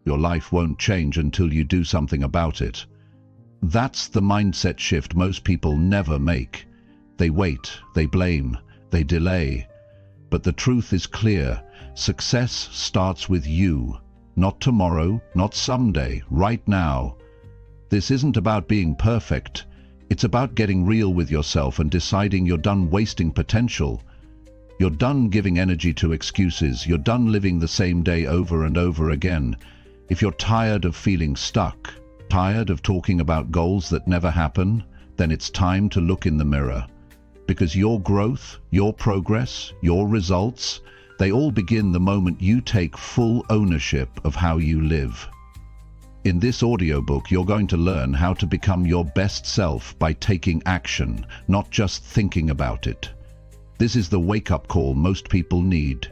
Your life won't change until you do something about it. That's the mindset shift most people never make. They wait, they blame, they delay. But the truth is clear. Success starts with you. Not tomorrow, not someday, right now. This isn't about being perfect. It's about getting real with yourself and deciding you're done wasting potential. You're done giving energy to excuses. You're done living the same day over and over again. If you're tired of feeling stuck, tired of talking about goals that never happen, then it's time to look in the mirror. Because your growth, your progress, your results, they all begin the moment you take full ownership of how you live. In this audiobook, you're going to learn how to become your best self by taking action, not just thinking about it. This is the wake-up call most people need.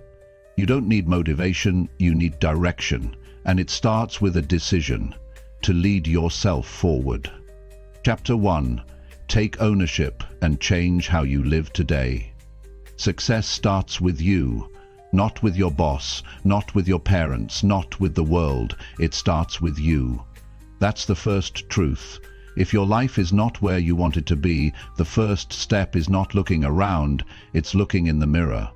You don't need motivation, you need direction, and it starts with a decision to lead yourself forward. Chapter 1. Take ownership and change how you live today. Success starts with you. Not with your boss, not with your parents, not with the world. It starts with you. That's the first truth. If your life is not where you want it to be, the first step is not looking around, it's looking in the mirror.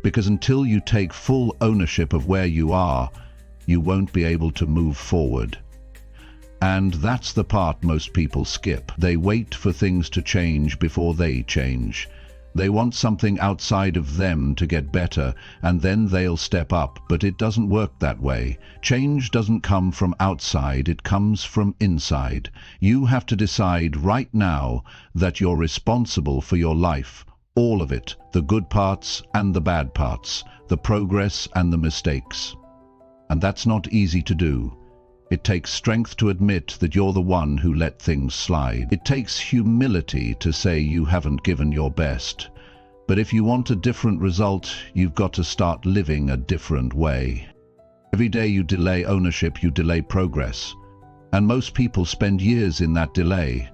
Because until you take full ownership of where you are, you won't be able to move forward. And that's the part most people skip. They wait for things to change before they change. They want something outside of them to get better, and then they'll step up, but it doesn't work that way. Change doesn't come from outside, it comes from inside. You have to decide right now that you're responsible for your life, all of it, the good parts and the bad parts, the progress and the mistakes. And that's not easy to do. It takes strength to admit that you're the one who let things slide. It takes humility to say you haven't given your best. But if you want a different result, you've got to start living a different way. Every day you delay ownership, you delay progress. And most people spend years in that delay.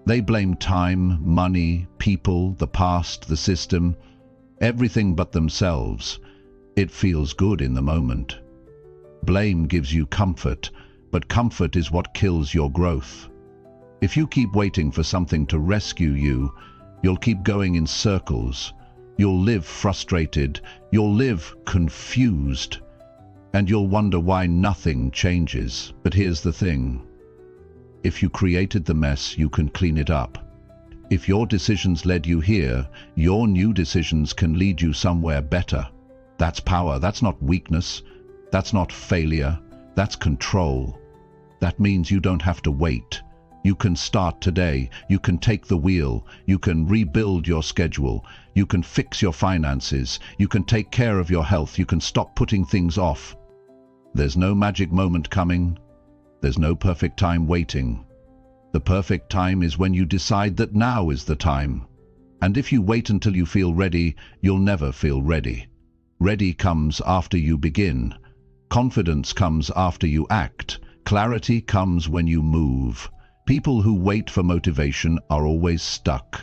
They blame time, money, people, the past, the system, everything but themselves. It feels good in the moment. Blame gives you comfort. But comfort is what kills your growth. If you keep waiting for something to rescue you, you'll keep going in circles. You'll live frustrated, you'll live confused, and you'll wonder why nothing changes. But here's the thing. If you created the mess, you can clean it up. If your decisions led you here, your new decisions can lead you somewhere better. That's power, that's not weakness, that's not failure. That's control. That means you don't have to wait. You can start today. You can take the wheel. You can rebuild your schedule. You can fix your finances. You can take care of your health. You can stop putting things off. There's no magic moment coming. There's no perfect time waiting. The perfect time is when you decide that now is the time. And if you wait until you feel ready, you'll never feel ready. Ready comes after you begin. Confidence comes after you act. Clarity comes when you move. People who wait for motivation are always stuck.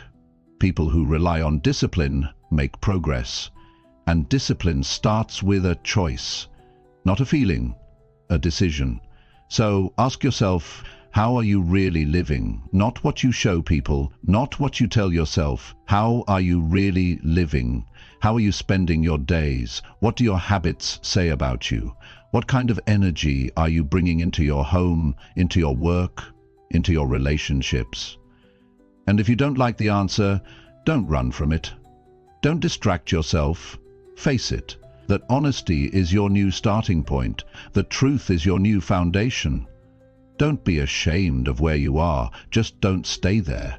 People who rely on discipline make progress. And discipline starts with a choice, not a feeling, a decision. So ask yourself, how are you really living? Not what you show people, not what you tell yourself. How are you really living? How are you spending your days? What do your habits say about you? What kind of energy are you bringing into your home, into your work, into your relationships? And if you don't like the answer, don't run from it. Don't distract yourself. Face it, that honesty is your new starting point. The truth is your new foundation. Don't be ashamed of where you are, just don't stay there.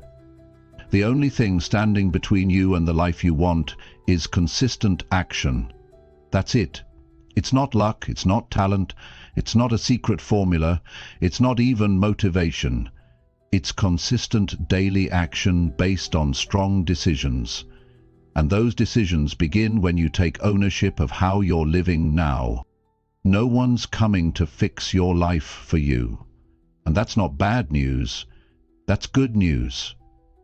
The only thing standing between you and the life you want is consistent action. That's it. It's not luck, it's not talent, it's not a secret formula, it's not even motivation. It's consistent daily action based on strong decisions. And those decisions begin when you take ownership of how you're living now. No one's coming to fix your life for you. And that's not bad news, that's good news.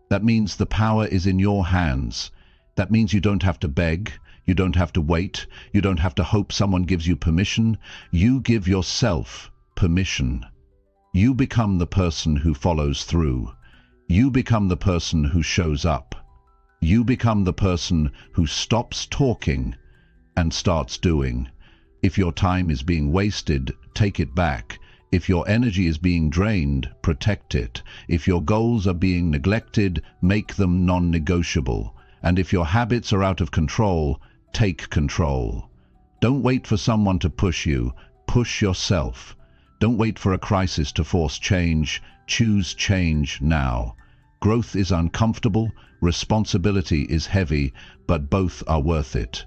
That means the power is in your hands. That means you don't have to beg, you don't have to wait, you don't have to hope someone gives you permission. You give yourself permission. You become the person who follows through. You become the person who shows up. You become the person who stops talking and starts doing. If your time is being wasted, take it back. If your energy is being drained, protect it. If your goals are being neglected, make them non-negotiable. And if your habits are out of control, take control. Don't wait for someone to push you. Push yourself. Don't wait for a crisis to force change. Choose change now. Growth is uncomfortable, responsibility is heavy, but both are worth it.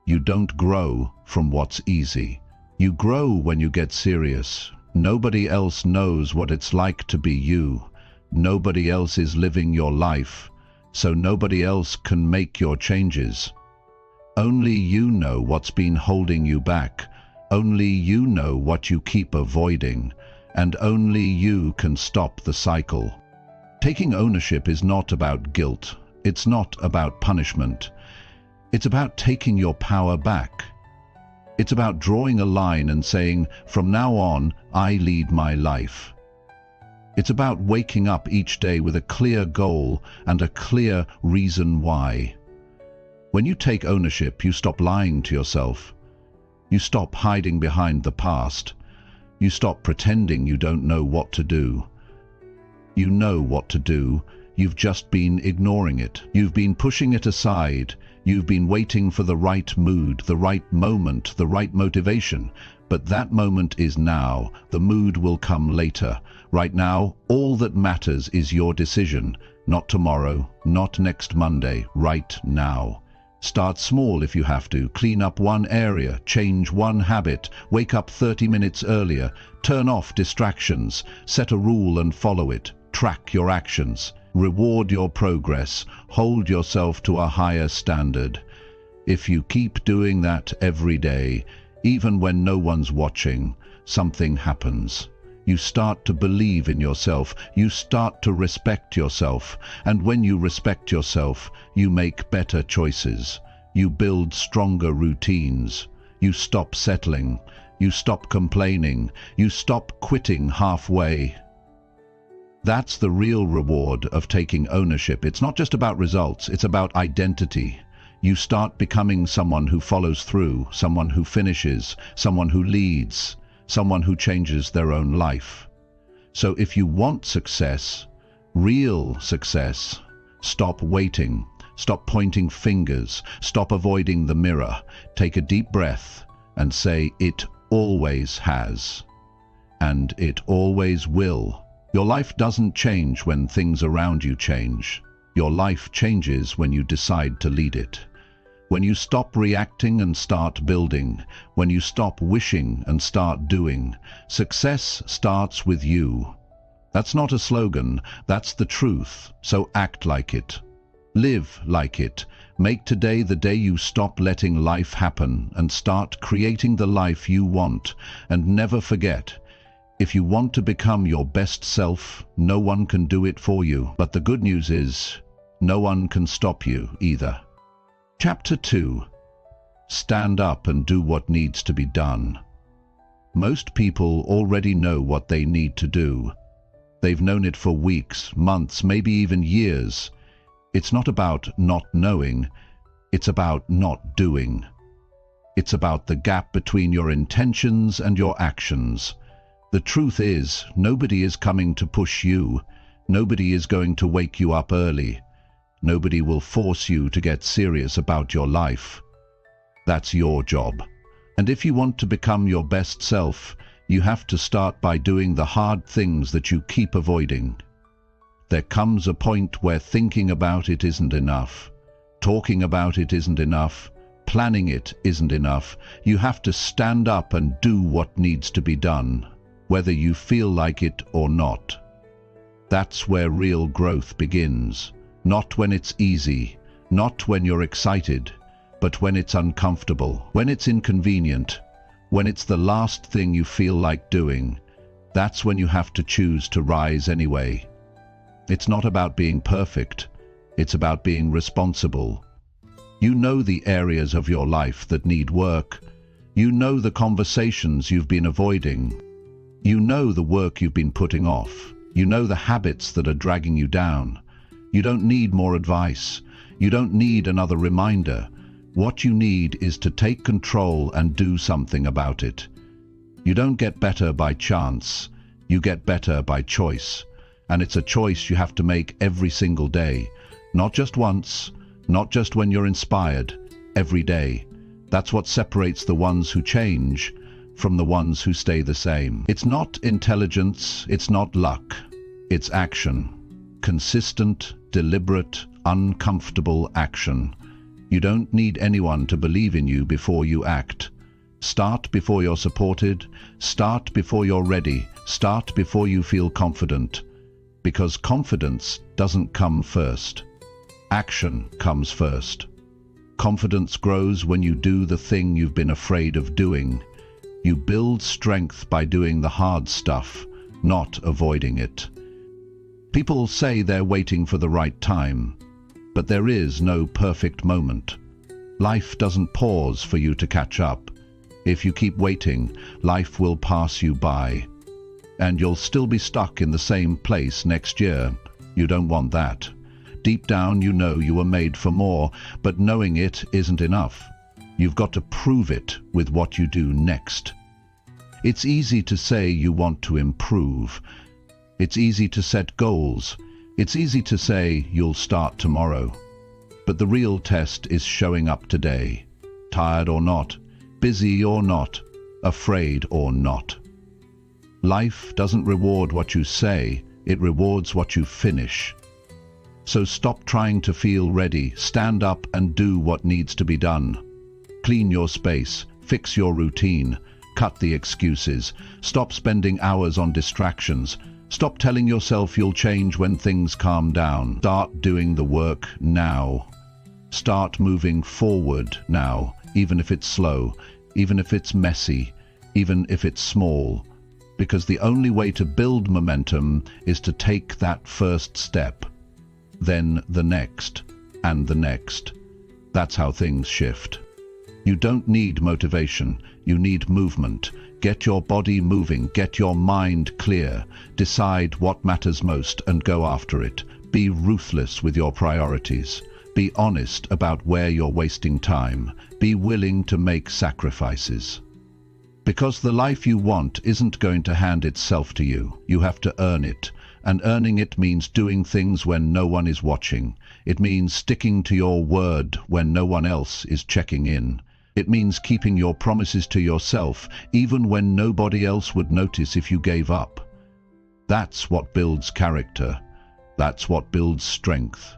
You don't grow from what's easy. You grow when you get serious. Nobody else knows what it's like to be you. Nobody else is living your life, so nobody else can make your changes. Only you know what's been holding you back. Only you know what you keep avoiding, and only you can stop the cycle. Taking ownership is not about guilt. It's not about punishment. It's about taking your power back. It's about drawing a line and saying, from now on, I lead my life. It's about waking up each day with a clear goal and a clear reason why. When you take ownership, you stop lying to yourself. You stop hiding behind the past. You stop pretending you don't know what to do. You know what to do. You've just been ignoring it. You've been pushing it aside. You've been waiting for the right mood, the right moment, the right motivation. But that moment is now. The mood will come later. Right now, all that matters is your decision. Not tomorrow, not next Monday, right now. Start small if you have to. Clean up one area, change one habit, wake up 30 minutes earlier, turn off distractions, set a rule and follow it, track your actions. Reward your progress. Hold yourself to a higher standard. If you keep doing that every day, even when no one's watching, something happens. You start to believe in yourself. You start to respect yourself. And when you respect yourself, you make better choices. You build stronger routines. You stop settling. You stop complaining. You stop quitting halfway. That's the real reward of taking ownership. It's not just about results, it's about identity. You start becoming someone who follows through, someone who finishes, someone who leads, someone who changes their own life. So if you want success, real success, stop waiting, stop pointing fingers, stop avoiding the mirror. Take a deep breath and say, it always has. And it always will. Your life doesn't change when things around you change. Your life changes when you decide to lead it. When you stop reacting and start building. When you stop wishing and start doing. Success starts with you. That's not a slogan, that's the truth. So act like it. Live like it. Make today the day you stop letting life happen and start creating the life you want. And never forget, if you want to become your best self, no one can do it for you. But the good news is, no one can stop you either. Chapter 2. Stand up and do what needs to be done. Most people already know what they need to do. They've known it for weeks, months, maybe even years. It's not about not knowing, it's about not doing. It's about the gap between your intentions and your actions. The truth is, nobody is coming to push you. Nobody is going to wake you up early. Nobody will force you to get serious about your life. That's your job. And if you want to become your best self, you have to start by doing the hard things that you keep avoiding. There comes a point where thinking about it isn't enough. Talking about it isn't enough. Planning it isn't enough. You have to stand up and do what needs to be done, whether you feel like it or not. That's where real growth begins. Not when it's easy, not when you're excited, but when it's uncomfortable, when it's inconvenient, when it's the last thing you feel like doing. That's when you have to choose to rise anyway. It's not about being perfect, it's about being responsible. You know the areas of your life that need work. You know the conversations you've been avoiding. You know the work you've been putting off. You know the habits that are dragging you down. You don't need more advice. You don't need another reminder. What you need is to take control and do something about it. You don't get better by chance. You get better by choice. And it's a choice you have to make every single day. Not just once, not just when you're inspired, every day. That's what separates the ones who change from the ones who stay the same. It's not intelligence, it's not luck, it's action. Consistent, deliberate, uncomfortable action. You don't need anyone to believe in you before you act. Start before you're supported, start before you're ready, start before you feel confident. Because confidence doesn't come first. Action comes first. Confidence grows when you do the thing you've been afraid of doing. You build strength by doing the hard stuff, not avoiding it. People say they're waiting for the right time, but there is no perfect moment. Life doesn't pause for you to catch up. If you keep waiting, life will pass you by. And you'll still be stuck in the same place next year. You don't want that. Deep down you know you were made for more, but knowing it isn't enough. You've got to prove it with what you do next. It's easy to say you want to improve. It's easy to set goals. It's easy to say you'll start tomorrow. But the real test is showing up today. Tired or not, busy or not, afraid or not. Life doesn't reward what you say, it rewards what you finish. So stop trying to feel ready, stand up and do what needs to be done. Clean your space, fix your routine, cut the excuses, stop spending hours on distractions, stop telling yourself you'll change when things calm down. Start doing the work now. Start moving forward now, even if it's slow, even if it's messy, even if it's small. Because the only way to build momentum is to take that first step, then the next, and the next. That's how things shift. You don't need motivation, you need movement. Get your body moving, get your mind clear, decide what matters most and go after it. Be ruthless with your priorities. Be honest about where you're wasting time. Be willing to make sacrifices. Because the life you want isn't going to hand itself to you. You have to earn it. And earning it means doing things when no one is watching. It means sticking to your word when no one else is checking in. It means keeping your promises to yourself, even when nobody else would notice if you gave up. That's what builds character. That's what builds strength.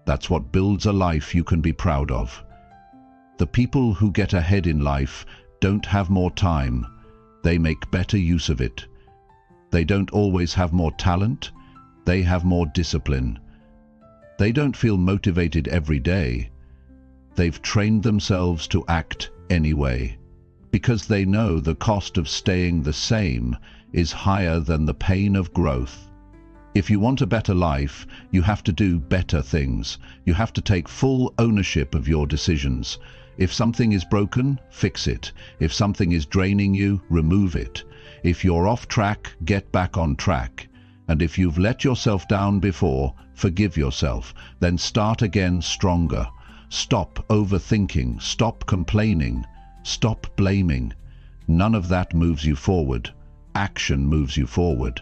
That's what builds a life you can be proud of. The people who get ahead in life don't have more time. They make better use of it. They don't always have more talent. They have more discipline. They don't feel motivated every day. They've trained themselves to act anyway, because they know the cost of staying the same is higher than the pain of growth. If you want a better life, you have to do better things. You have to take full ownership of your decisions. If something is broken, fix it. If something is draining you, remove it. If you're off track, get back on track. And if you've let yourself down before, forgive yourself. Then start again stronger. Stop overthinking. Stop complaining. Stop blaming. None of that moves you forward. Action moves you forward.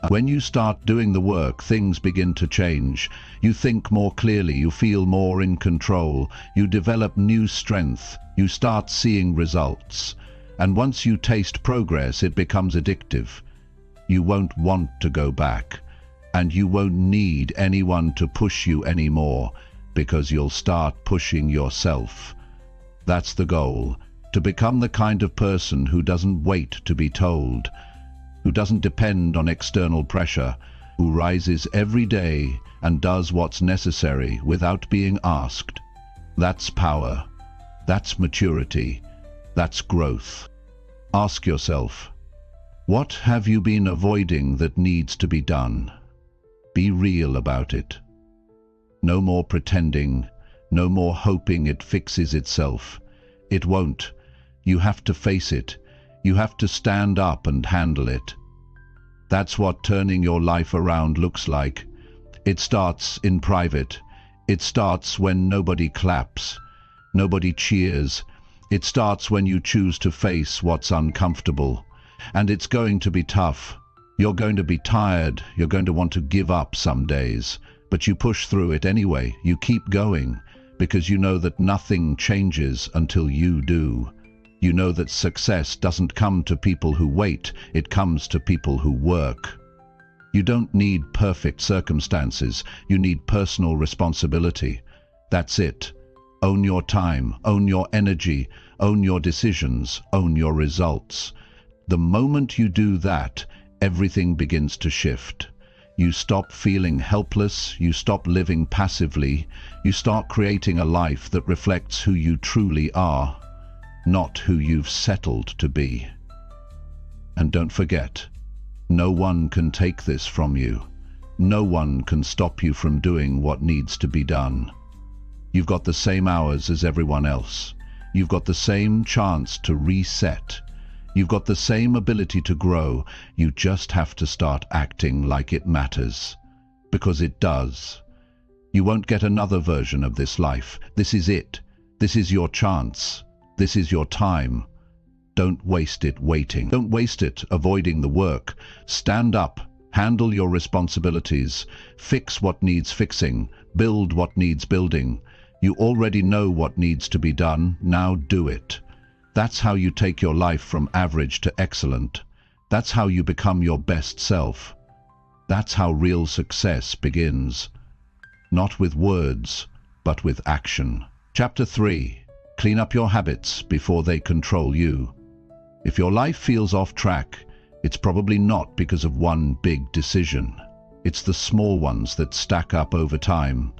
When you start doing the work, things begin to change. You think more clearly, you feel more in control, you develop new strength, you start seeing results. And once you taste progress, it becomes addictive. You won't want to go back. And you won't need anyone to push you anymore, because you'll start pushing yourself. That's the goal, to become the kind of person who doesn't wait to be told, who doesn't depend on external pressure, who rises every day and does what's necessary without being asked. That's power. That's maturity. That's growth. Ask yourself, what have you been avoiding that needs to be done? Be real about it. No more pretending, no more hoping it fixes itself. It won't. You have to face it. You have to stand up and handle it. That's what turning your life around looks like. It starts in private. It starts when nobody claps, nobody cheers. It starts when you choose to face what's uncomfortable. And it's going to be tough. You're going to be tired. You're going to want to give up some days. But you push through it anyway. You keep going because you know that nothing changes until you do. You know that success doesn't come to people who wait. It comes to people who work. You don't need perfect circumstances. You need personal responsibility. That's it. Own your time, own your energy, own your decisions, own your results. The moment you do that, everything begins to shift. You stop feeling helpless, you stop living passively, you start creating a life that reflects who you truly are, not who you've settled to be. And don't forget, no one can take this from you. No one can stop you from doing what needs to be done. You've got the same hours as everyone else. You've got the same chance to reset. You've got the same ability to grow. You just have to start acting like it matters. Because it does. You won't get another version of this life. This is it. This is your chance. This is your time. Don't waste it waiting. Don't waste it avoiding the work. Stand up. Handle your responsibilities. Fix what needs fixing. Build what needs building. You already know what needs to be done. Now do it. That's how you take your life from average to excellent. That's how you become your best self. That's how real success begins. Not with words, but with action. Chapter 3. Clean up your habits before they control you. If your life feels off track, it's probably not because of one big decision. It's the small ones that stack up over time.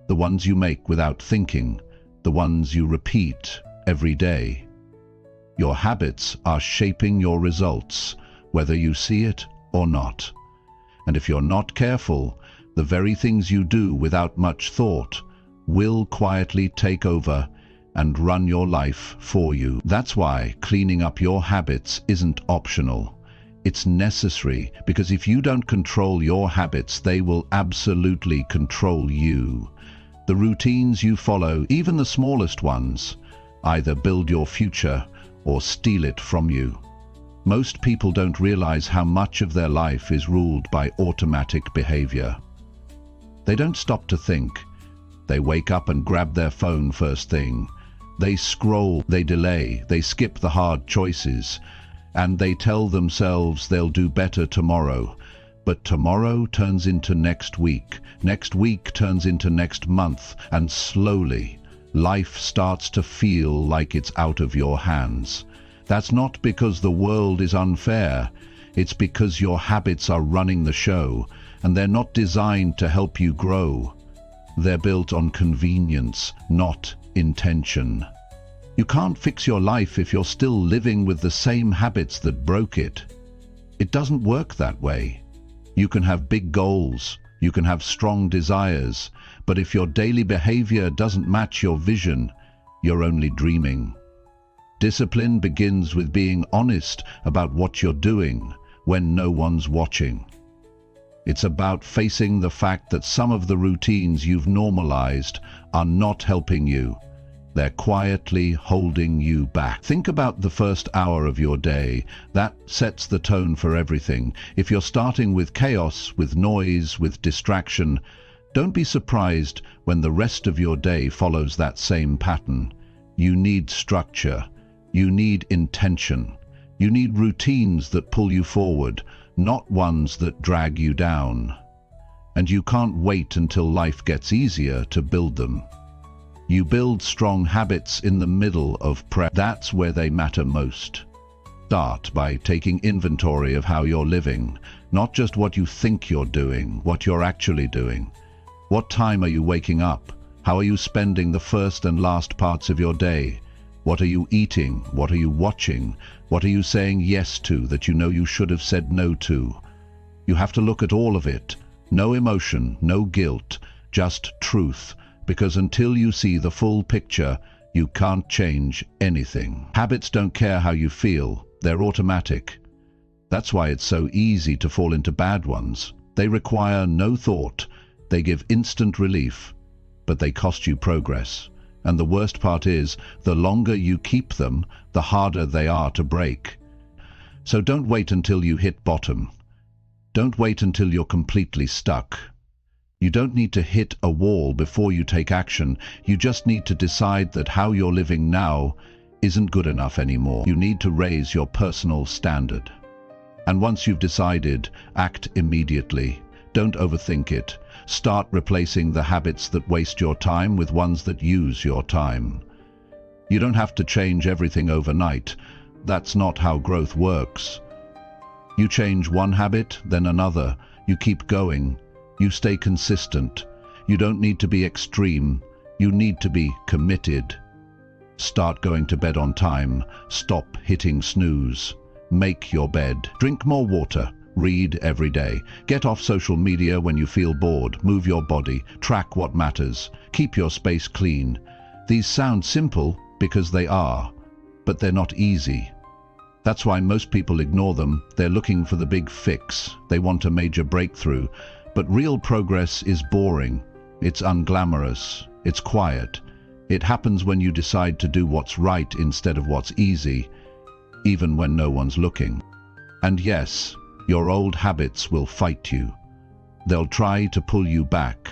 The ones you make without thinking. The ones you repeat every day. Your habits are shaping your results, whether you see it or not. And if you're not careful, the very things you do without much thought will quietly take over and run your life for you. That's why cleaning up your habits isn't optional. It's necessary, because if you don't control your habits, they will absolutely control you. The routines you follow, even the smallest ones, either build your future or steal it from you. Most people don't realize how much of their life is ruled by automatic behavior. They don't stop to think. They wake up and grab their phone first thing. They scroll, they delay, they skip the hard choices, and they tell themselves they'll do better tomorrow. But tomorrow turns into next week turns into next month, and slowly, life starts to feel like it's out of your hands. That's not because the world is unfair. It's because your habits are running the show, and they're not designed to help you grow. They're built on convenience, not intention. You can't fix your life if you're still living with the same habits that broke it. It doesn't work that way. You can have big goals, you can have strong desires, but if your daily behavior doesn't match your vision, you're only dreaming. Discipline begins with being honest about what you're doing when no one's watching. It's about facing the fact that some of the routines you've normalized are not helping you. They're quietly holding you back. Think about the first hour of your day. That sets the tone for everything. If you're starting with chaos, with noise, with distraction, don't be surprised when the rest of your day follows that same pattern. You need structure. You need intention. You need routines that pull you forward, not ones that drag you down. And you can't wait until life gets easier to build them. You build strong habits in the middle of prep. That's where they matter most. Start by taking inventory of how you're living, not just what you think you're doing, what you're actually doing. What time are you waking up? How are you spending the first and last parts of your day? What are you eating? What are you watching? What are you saying yes to that you know you should have said no to? You have to look at all of it. No emotion, no guilt, just truth. Because until you see the full picture, you can't change anything. Habits don't care how you feel, They're automatic. That's why it's so easy to fall into bad ones. They require no thought. They give instant relief, but they cost you progress. And the worst part is, the longer you keep them, the harder they are to break. So don't wait until you hit bottom. Don't wait until you're completely stuck. You don't need to hit a wall before you take action. You just need to decide that how you're living now isn't good enough anymore. You need to raise your personal standard. And once you've decided, act immediately. Don't overthink it. Start replacing the habits that waste your time with ones that use your time. You don't have to change everything overnight. That's not how growth works. You change one habit, then another. You keep going. You stay consistent. You don't need to be extreme. You need to be committed. Start going to bed on time. Stop hitting snooze. Make your bed. Drink more water. Read every day. Get off social media when you feel bored. Move your body. Track what matters. Keep your space clean. These sound simple because they are, but they're not easy. That's why most people ignore them. They're looking for the big fix. They want a major breakthrough. But real progress is boring. It's unglamorous. It's quiet. It happens when you decide to do what's right instead of what's easy, even when no one's looking. And yes, your old habits will fight you. They'll try to pull you back.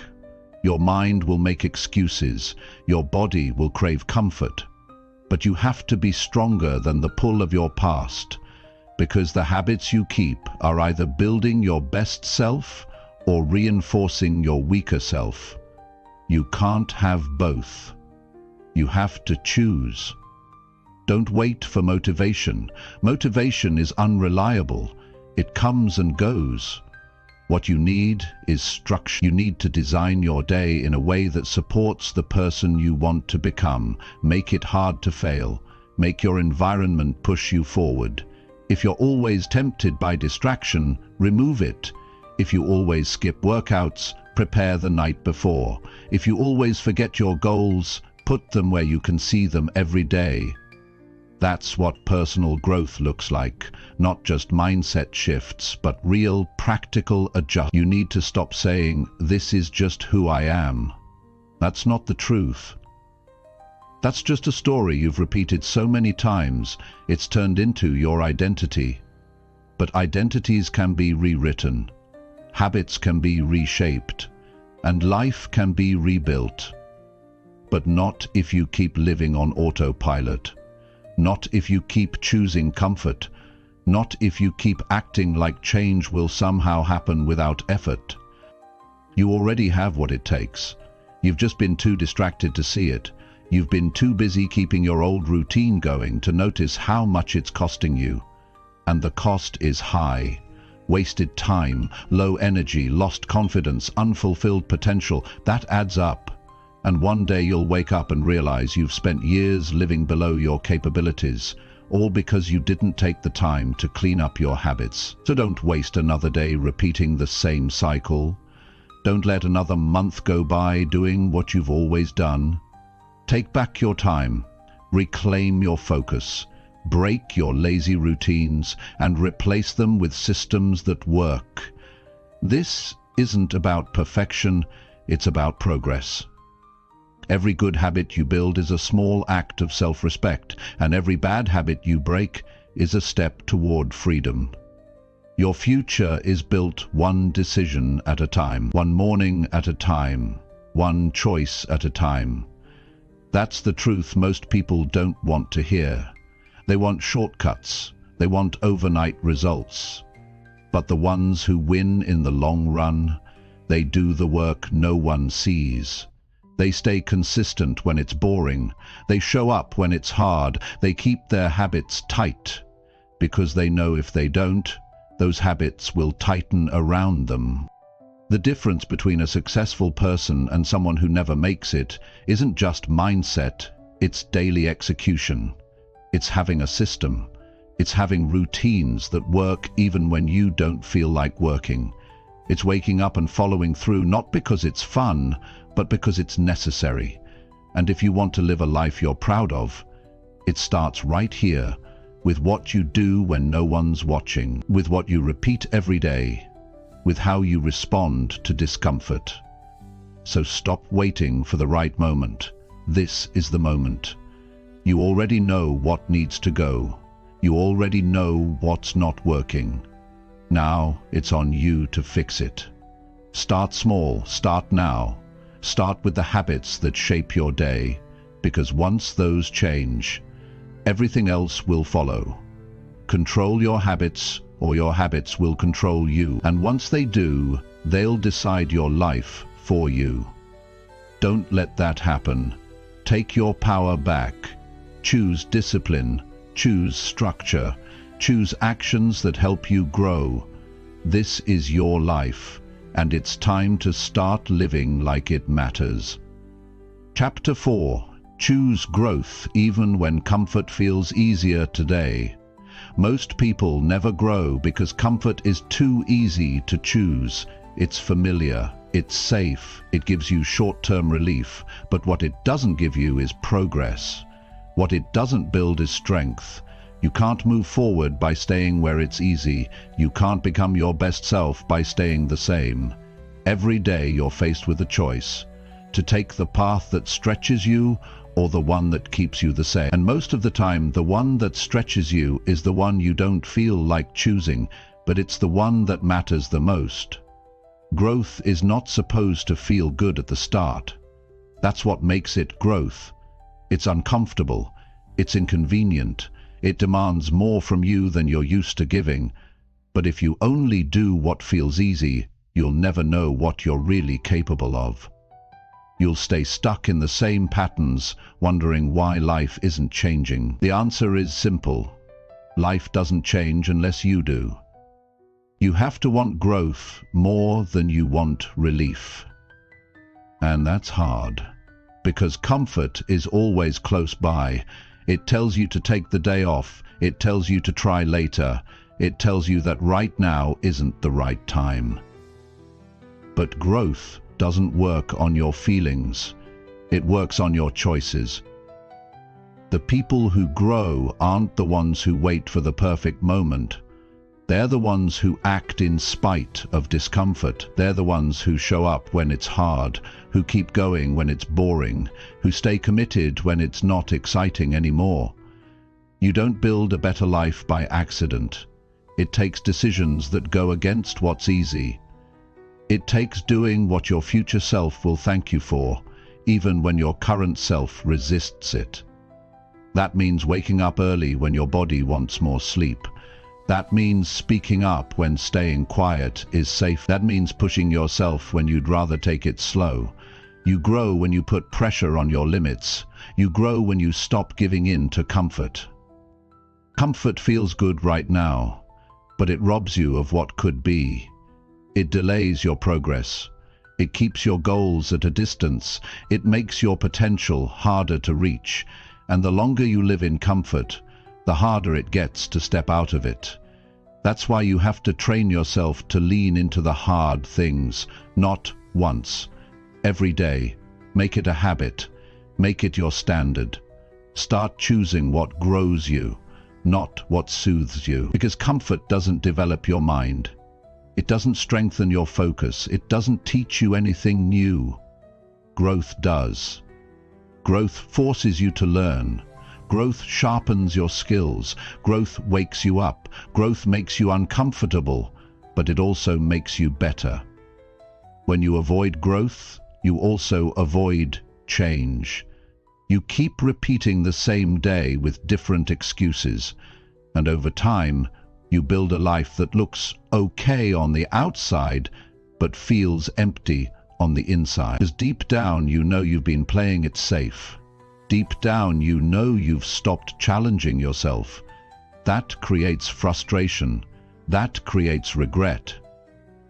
Your mind will make excuses. Your body will crave comfort. But you have to be stronger than the pull of your past, because the habits you keep are either building your best self or reinforcing your weaker self. You can't have both. You have to choose. Don't wait for motivation. Motivation is unreliable. It comes and goes. What you need is structure. You need to design your day in a way that supports the person you want to become. Make it hard to fail. Make your environment push you forward. If you're always tempted by distraction, remove it. If you always skip workouts, prepare the night before. If you always forget your goals, put them where you can see them every day. That's what personal growth looks like. Not just mindset shifts, but real, practical adjustments. You need to stop saying, "This is just who I am." That's not the truth. That's just a story you've repeated so many times, it's turned into your identity. But identities can be rewritten. Habits can be reshaped, and life can be rebuilt. But not if you keep living on autopilot. Not if you keep choosing comfort. Not if you keep acting like change will somehow happen without effort. You already have what it takes. You've just been too distracted to see it. You've been too busy keeping your old routine going to notice how much it's costing you. And the cost is high. Wasted time, low energy, lost confidence, unfulfilled potential, that adds up. And one day you'll wake up and realize you've spent years living below your capabilities, all because you didn't take the time to clean up your habits. So don't waste another day repeating the same cycle. Don't let another month go by doing what you've always done. Take back your time. Reclaim your focus. Break your lazy routines and replace them with systems that work. This isn't about perfection, it's about progress. Every good habit you build is a small act of self-respect, and every bad habit you break is a step toward freedom. Your future is built one decision at a time, one morning at a time, one choice at a time. That's the truth most people don't want to hear. They want shortcuts. They want overnight results. But the ones who win in the long run, they do the work no one sees. They stay consistent when it's boring. They show up when it's hard. They keep their habits tight, because they know if they don't, those habits will tighten around them. The difference between a successful person and someone who never makes it isn't just mindset, it's daily execution. It's having a system. It's having routines that work even when you don't feel like working. It's waking up and following through, not because it's fun, but because it's necessary. And if you want to live a life you're proud of, it starts right here, with what you do when no one's watching, with what you repeat every day, with how you respond to discomfort. So stop waiting for the right moment. This is the moment. You already know what needs to go. You already know what's not working. Now it's on you to fix it. Start small, start now. Start with the habits that shape your day, because once those change, everything else will follow. Control your habits, or your habits will control you. And once they do, they'll decide your life for you. Don't let that happen. Take your power back. Choose discipline. Choose structure. Choose actions that help you grow. This is your life, and it's time to start living like it matters. Chapter 4. Choose growth even when comfort feels easier today. Most people never grow because comfort is too easy to choose. It's familiar, it's safe, it gives you short-term relief, but what it doesn't give you is progress. What it doesn't build is strength. You can't move forward by staying where it's easy. You can't become your best self by staying the same. Every day you're faced with a choice: to take the path that stretches you or the one that keeps you the same. And most of the time, the one that stretches you is the one you don't feel like choosing, but it's the one that matters the most. Growth is not supposed to feel good at the start. That's what makes it growth. It's uncomfortable, it's inconvenient, it demands more from you than you're used to giving. But if you only do what feels easy, you'll never know what you're really capable of. You'll stay stuck in the same patterns, wondering why life isn't changing. The answer is simple. Life doesn't change unless you do. You have to want growth more than you want relief. And that's hard, because comfort is always close by. It tells you to take the day off. It tells you to try later. It tells you that right now isn't the right time. But growth doesn't work on your feelings. It works on your choices. The people who grow aren't the ones who wait for the perfect moment. They're the ones who act in spite of discomfort. They're the ones who show up when it's hard, who keep going when it's boring, who stay committed when it's not exciting anymore. You don't build a better life by accident. It takes decisions that go against what's easy. It takes doing what your future self will thank you for, even when your current self resists it. That means waking up early when your body wants more sleep. That means speaking up when staying quiet is safe. That means pushing yourself when you'd rather take it slow. You grow when you put pressure on your limits. You grow when you stop giving in to comfort. Comfort feels good right now, but it robs you of what could be. It delays your progress. It keeps your goals at a distance. It makes your potential harder to reach. And the longer you live in comfort, the harder it gets to step out of it. That's why you have to train yourself to lean into the hard things, not once. Every day. Make it a habit. Make it your standard. Start choosing what grows you, not what soothes you. Because comfort doesn't develop your mind. It doesn't strengthen your focus. It doesn't teach you anything new. Growth does. Growth forces you to learn. Growth sharpens your skills. Growth wakes you up. Growth makes you uncomfortable, but it also makes you better. When you avoid growth, you also avoid change. You keep repeating the same day with different excuses, and over time, you build a life that looks okay on the outside, but feels empty on the inside. Because deep down, you know you've been playing it safe. Deep down, you know you've stopped challenging yourself. That creates frustration. That creates regret.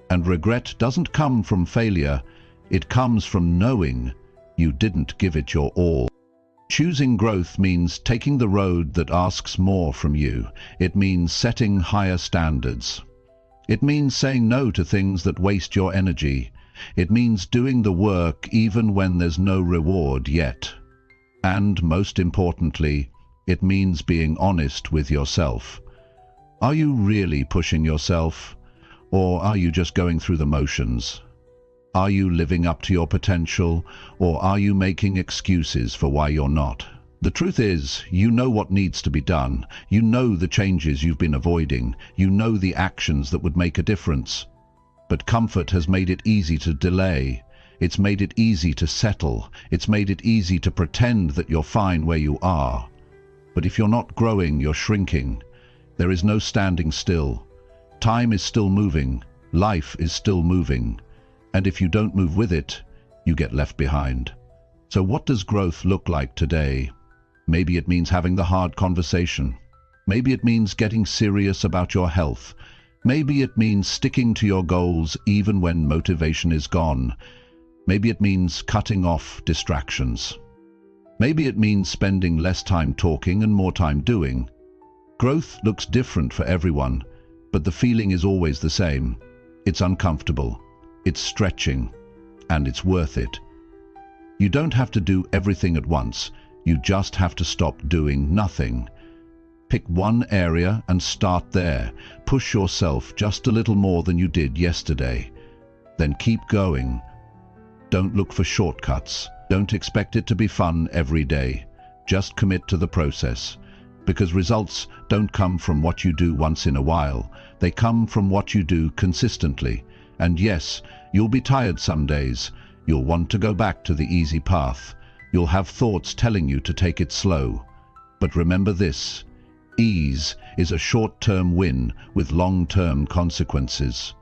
And regret doesn't come from failure. It comes from knowing you didn't give it your all. Choosing growth means taking the road that asks more from you. It means setting higher standards. It means saying no to things that waste your energy. It means doing the work even when there's no reward yet. And most importantly, It means being honest with yourself. Are you really pushing yourself? Or are you just going through the motions? Are you living up to your potential, or are you making excuses for why you're not? The truth is, you know what needs to be done. You know the changes you've been avoiding. You know the actions that would make a difference. But comfort has made it easy to delay. It's made it easy to settle. It's made it easy to pretend that you're fine where you are. But if you're not growing, you're shrinking. There is no standing still. Time is still moving. Life is still moving. And if you don't move with it, you get left behind. So what does growth look like today? Maybe it means having the hard conversation. Maybe it means getting serious about your health. Maybe it means sticking to your goals even when motivation is gone. Maybe it means cutting off distractions. Maybe it means spending less time talking and more time doing. Growth looks different for everyone, but the feeling is always the same. It's uncomfortable, it's stretching, and it's worth it. You don't have to do everything at once. You just have to stop doing nothing. Pick one area and start there. Push yourself just a little more than you did yesterday. Then keep going. Don't look for shortcuts. Don't expect it to be fun every day. Just commit to the process. Because results don't come from what you do once in a while. They come from what you do consistently. And yes, you'll be tired some days. You'll want to go back to the easy path. You'll have thoughts telling you to take it slow. But remember this: ease is a short-term win with long-term consequences.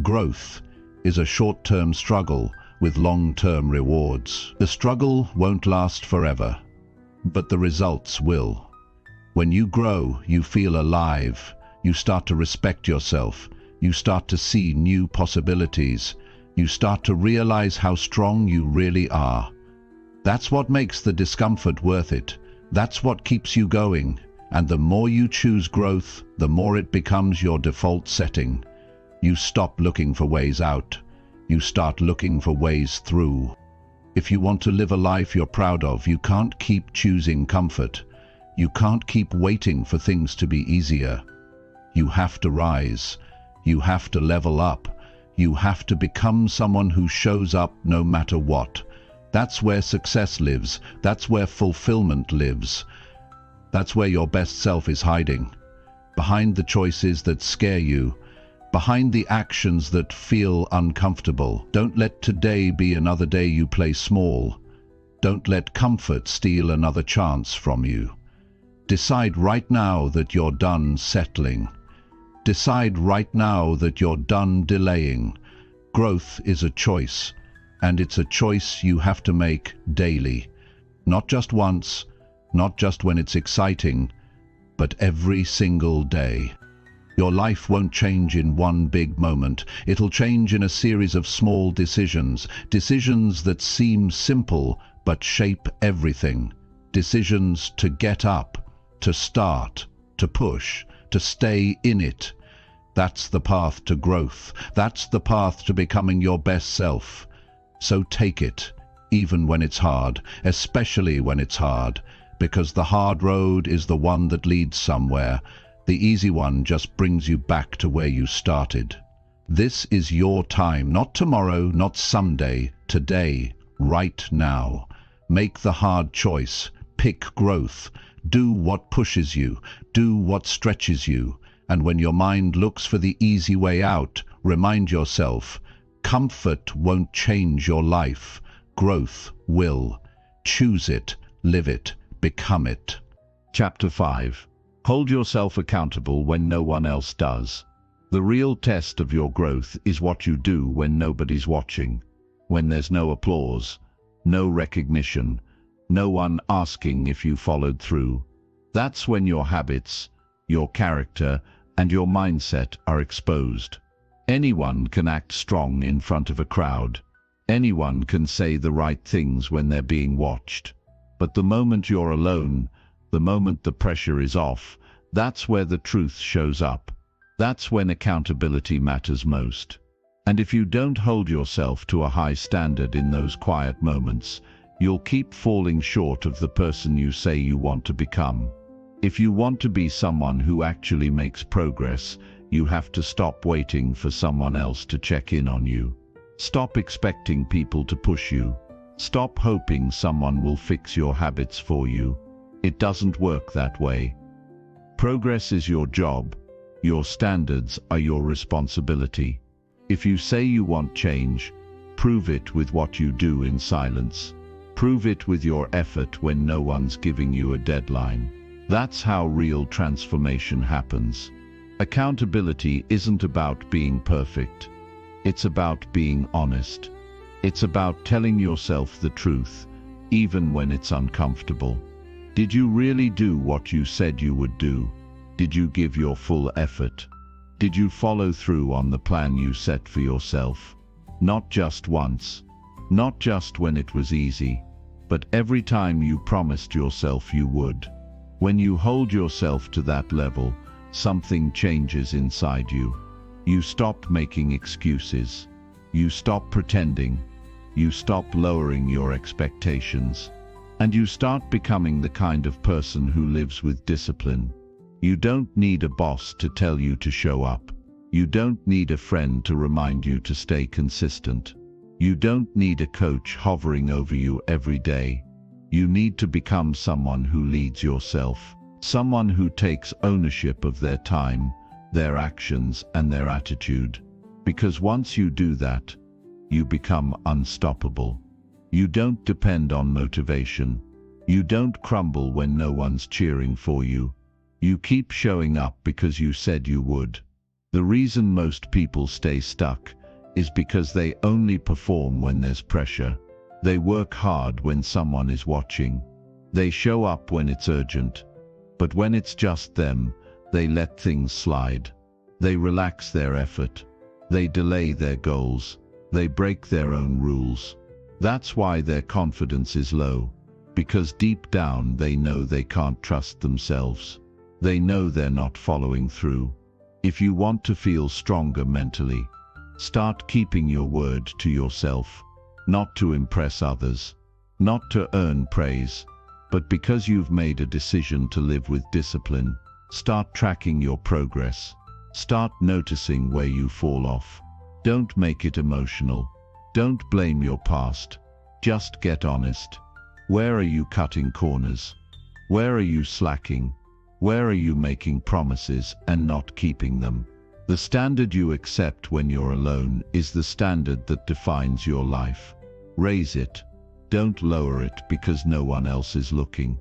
Growth is a short-term struggle with long-term rewards. The struggle won't last forever, but the results will. When you grow, you feel alive. You start to respect yourself. You start to see new possibilities. You start to realize how strong you really are. That's what makes the discomfort worth it. That's what keeps you going. And the more you choose growth, the more it becomes your default setting. You stop looking for ways out. You start looking for ways through. If you want to live a life you're proud of, you can't keep choosing comfort. You can't keep waiting for things to be easier. You have to rise. You have to level up. You have to become someone who shows up no matter what. That's where success lives. That's where fulfillment lives. That's where your best self is hiding. Behind the choices that scare you. Behind the actions that feel uncomfortable. Don't let today be another day you play small. Don't let comfort steal another chance from you. Decide right now that you're done settling. Decide right now that you're done delaying. Growth is a choice, and it's a choice you have to make daily. Not just once, not just when it's exciting, but every single day. Your life won't change in one big moment. It'll change in a series of small decisions. Decisions that seem simple, but shape everything. Decisions to get up, to start, to push, to stay in it. That's the path to growth. That's the path to becoming your best self. So take it, even when it's hard, especially when it's hard, because the hard road is the one that leads somewhere. The easy one just brings you back to where you started. This is your time, not tomorrow, not someday, today, right now. Make the hard choice. Pick growth. Do what pushes you. Do what stretches you. And when your mind looks for the easy way out, remind yourself, comfort won't change your life. Growth will. Choose it, live it, become it. Chapter 5. Hold yourself accountable when no one else does. The real test of your growth is what you do when nobody's watching, when there's no applause, no recognition, no one asking if you followed through. That's when your habits, your character, and your mindset are exposed. Anyone can act strong in front of a crowd. Anyone can say the right things when they're being watched. But the moment you're alone, the moment the pressure is off, that's where the truth shows up. That's when accountability matters most. And if you don't hold yourself to a high standard in those quiet moments, you'll keep falling short of the person you say you want to become. If you want to be someone who actually makes progress, you have to stop waiting for someone else to check in on you. Stop expecting people to push you. Stop hoping someone will fix your habits for you. It doesn't work that way. Progress is your job. Your standards are your responsibility. If you say you want change, prove it with what you do in silence. Prove it with your effort when no one's giving you a deadline. That's how real transformation happens. Accountability isn't about being perfect. It's about being honest. It's about telling yourself the truth, even when it's uncomfortable. Did you really do what you said you would do? Did you give your full effort? Did you follow through on the plan you set for yourself? Not just once, not just when it was easy, but every time you promised yourself you would. When you hold yourself to that level, something changes inside you. You stop making excuses. You stop pretending. You stop lowering your expectations. And you start becoming the kind of person who lives with discipline. You don't need a boss to tell you to show up. You don't need a friend to remind you to stay consistent. You don't need a coach hovering over you every day. You need to become someone who leads yourself. Someone who takes ownership of their time, their actions, and their attitude. Because once you do that, you become unstoppable. You don't depend on motivation. You don't crumble when no one's cheering for you. You keep showing up because you said you would. The reason most people stay stuck is because they only perform when there's pressure. They work hard when someone is watching. They show up when it's urgent. But when it's just them, they let things slide. They relax their effort. They delay their goals. They break their own rules. That's why their confidence is low. Because deep down they know they can't trust themselves. They know they're not following through. If you want to feel stronger mentally, start keeping your word to yourself. Not to impress others, not to earn praise, but because you've made a decision to live with discipline. Start tracking your progress. Start noticing where you fall off. Don't make it emotional. Don't blame your past. Just get honest. Where are you cutting corners? Where are you slacking? Where are you making promises and not keeping them? The standard you accept when you're alone is the standard that defines your life. Raise it. Don't lower it because no one else is looking.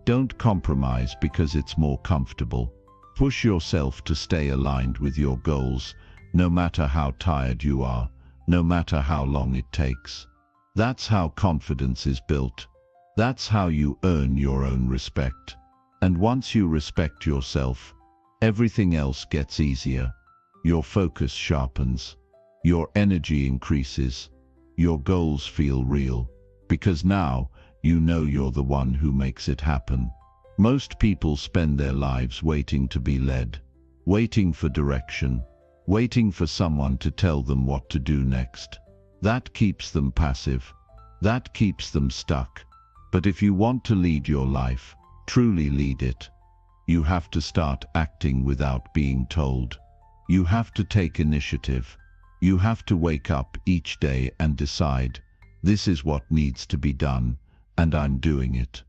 Don't compromise because it's more comfortable. Push yourself to stay aligned with your goals, no matter how tired you are, no matter how long it takes. That's how confidence is built. That's how you earn your own respect. And once you respect yourself, everything else gets easier. Your focus sharpens. Your energy increases. Your goals feel real. Because now, you know you're the one who makes it happen. Most people spend their lives waiting to be led. Waiting for direction. Waiting for someone to tell them what to do next. That keeps them passive. That keeps them stuck. But if you want to lead your life, truly lead it, you have to start acting without being told. You have to take initiative. You have to wake up each day and decide, this is what needs to be done, and I'm doing it.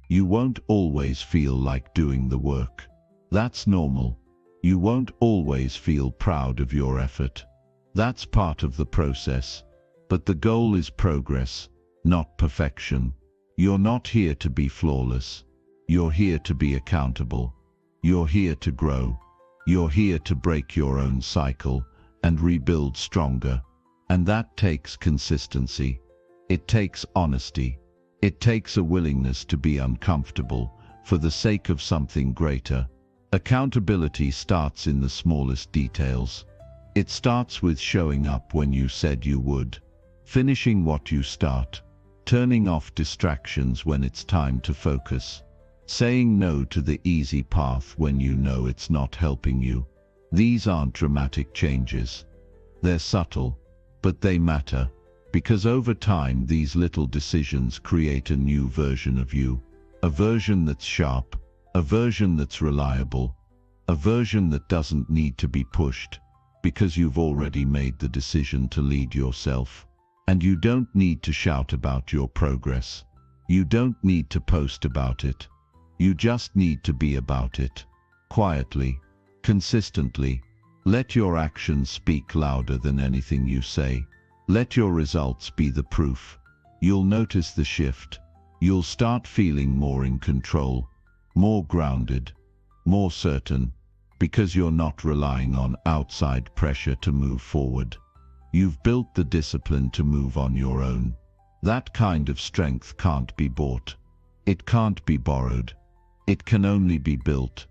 You won't always feel like doing the work. That's normal. You won't always feel proud of your effort. That's part of the process. But the goal is progress, not perfection. You're not here to be flawless. You're here to be accountable. You're here to grow. You're here to break your own cycle and rebuild stronger. And that takes consistency. It takes honesty. It takes a willingness to be uncomfortable for the sake of something greater. Accountability starts in the smallest details. It starts with showing up when you said you would, finishing what you start, turning off distractions when it's time to focus, saying no to the easy path when you know it's not helping you. These aren't dramatic changes. They're subtle, but they matter, because over time these little decisions create a new version of you, a version that's sharp, A version that's reliable. A version that doesn't need to be pushed, because you've already made the decision to lead yourself. And you don't need to shout about your progress. You don't need to post about it. You just need to be about it. Quietly, consistently. Let your actions speak louder than anything you say. Let your results be the proof. You'll notice the shift. You'll start feeling more in control, more grounded, more certain, because you're not relying on outside pressure to move forward. You've built the discipline to move on your own. That kind of strength can't be bought. It can't be borrowed. It can only be built.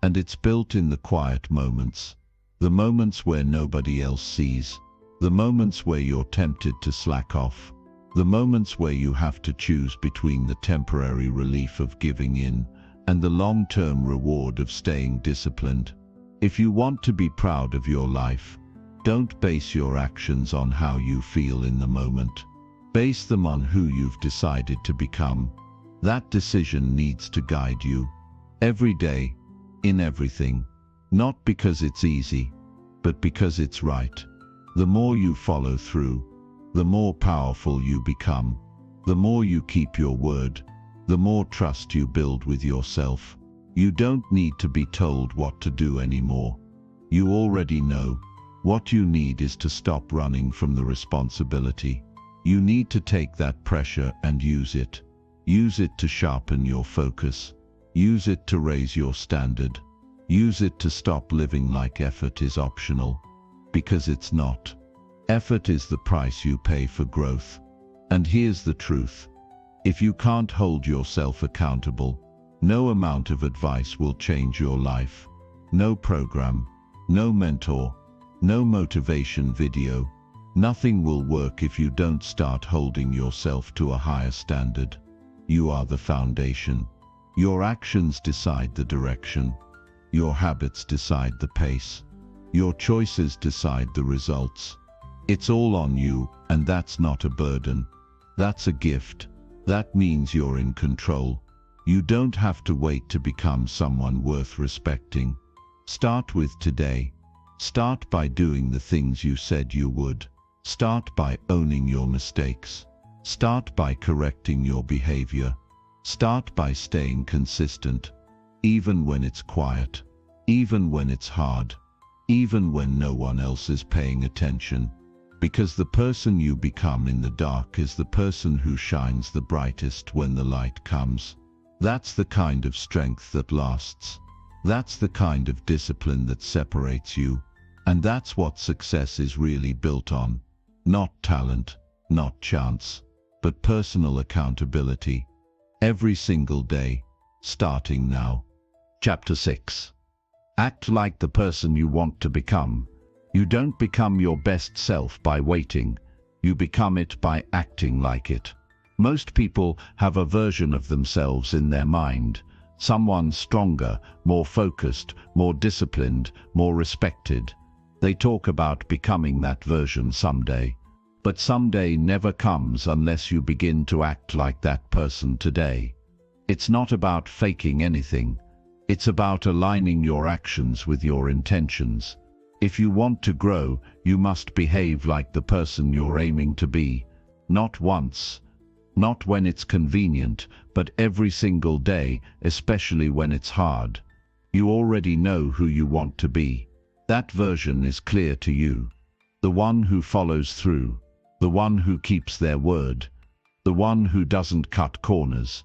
And it's built in the quiet moments. The moments where nobody else sees. The moments where you're tempted to slack off. The moments where you have to choose between the temporary relief of giving in and the long-term reward of staying disciplined. If you want to be proud of your life, don't base your actions on how you feel in the moment. Base them on who you've decided to become. That decision needs to guide you. Every day, in everything. Not because it's easy, but because it's right. The more you follow through, the more powerful you become. The more you keep your word, the more trust you build with yourself. You don't need to be told what to do anymore. You already know. What you need is to stop running from the responsibility. You need to take that pressure and use it. Use it to sharpen your focus. Use it to raise your standard. Use it to stop living like effort is optional. Because it's not. Effort is the price you pay for growth. And here's the truth. If you can't hold yourself accountable, no amount of advice will change your life. No program, no mentor, no motivation video. Nothing will work if you don't start holding yourself to a higher standard. You are the foundation. Your actions decide the direction. Your habits decide the pace. Your choices decide the results. It's all on you, and that's not a burden. That's a gift. That means you're in control. You don't have to wait to become someone worth respecting. Start with today. Start by doing the things you said you would. Start by owning your mistakes. Start by correcting your behavior. Start by staying consistent, even when it's quiet, even when it's hard, even when no one else is paying attention. Because the person you become in the dark is the person who shines the brightest when the light comes. That's the kind of strength that lasts. That's the kind of discipline that separates you. And that's what success is really built on. Not talent, not chance, but personal accountability. Every single day, starting now. Chapter 6. Act like the person you want to become. You don't become your best self by waiting. You become it by acting like it. Most people have a version of themselves in their mind. Someone stronger, more focused, more disciplined, more respected. They talk about becoming that version someday. But someday never comes unless you begin to act like that person today. It's not about faking anything. It's about aligning your actions with your intentions. If you want to grow, you must behave like the person you're aiming to be. Not once. Not when it's convenient, but every single day, especially when it's hard. You already know who you want to be. That version is clear to you. The one who follows through. The one who keeps their word. The one who doesn't cut corners.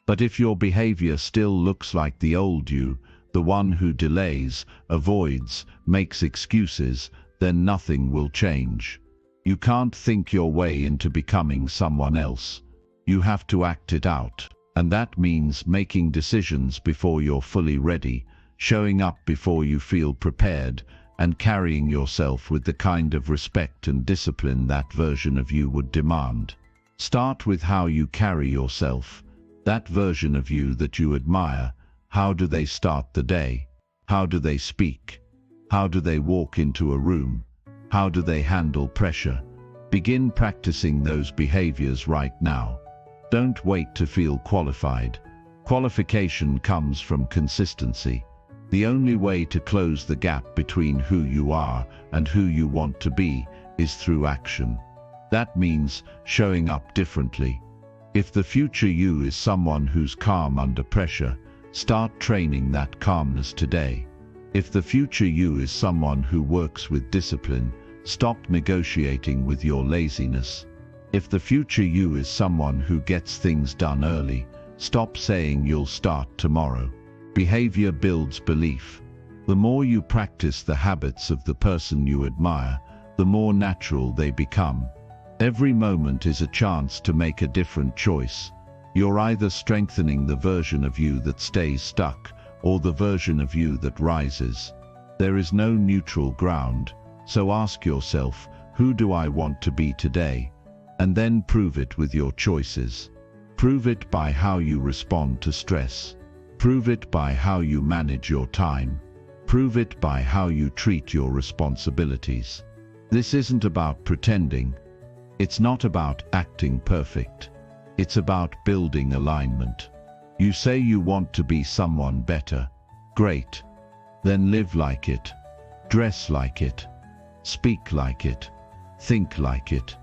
But if your behavior still looks like the old you, the one who delays, avoids, makes excuses, then nothing will change. You can't think your way into becoming someone else. You have to act it out, and that means making decisions before you're fully ready, showing up before you feel prepared, and carrying yourself with the kind of respect and discipline that version of you would demand. Start with how you carry yourself. That version of you that you admire. How do they start the day? How do they speak? How do they walk into a room? How do they handle pressure? Begin practicing those behaviors right now. Don't wait to feel qualified. Qualification comes from consistency. The only way to close the gap between who you are and who you want to be is through action. That means showing up differently. If the future you is someone who's calm under pressure, start training that calmness today. If the future you is someone who works with discipline, stop negotiating with your laziness. If the future you is someone who gets things done early, stop saying you'll start tomorrow. Behavior builds belief. The more you practice the habits of the person you admire, the more natural they become. Every moment is a chance to make a different choice. You're either strengthening the version of you that stays stuck, or the version of you that rises. There is no neutral ground, so ask yourself, who do I want to be today? And then prove it with your choices. Prove it by how you respond to stress. Prove it by how you manage your time. Prove it by how you treat your responsibilities. This isn't about pretending. It's not about acting perfect. It's about building alignment. You say you want to be someone better. Great. Then live like it. Dress like it. Speak like it. Think like it.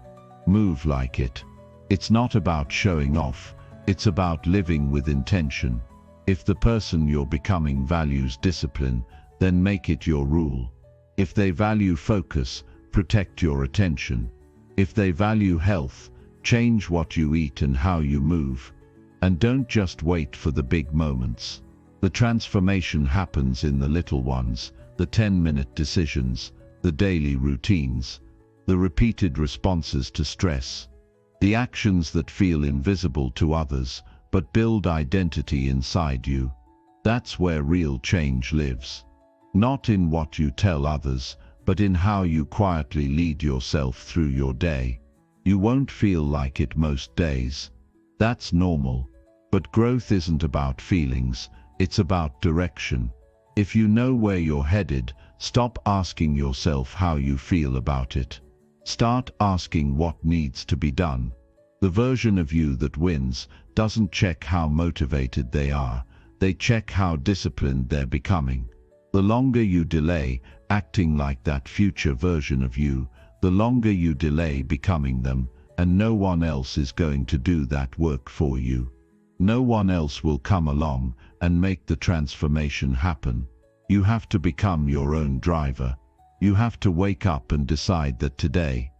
Move like it. It's not about showing off. It's about living with intention. If the person you're becoming values discipline, then make it your rule. If they value focus, protect your attention. If they value health, change what you eat and how you move. And don't just wait for the big moments. The transformation happens in the little ones, the 10-minute decisions, the daily routines, the repeated responses to stress, the actions that feel invisible to others, but build identity inside you. That's where real change lives. Not in what you tell others, but in how you quietly lead yourself through your day. You won't feel like it most days. That's normal. But growth isn't about feelings, it's about direction. If you know where you're headed, stop asking yourself how you feel about it. Start asking what needs to be done. The version of you that wins doesn't check how motivated they are, they check how disciplined they're becoming. The longer you delay acting like that future version of you, the longer you delay becoming them, and no one else is going to do that work for you. No one else will come along and make the transformation happen. You have to become your own driver. You have to wake up and decide that today,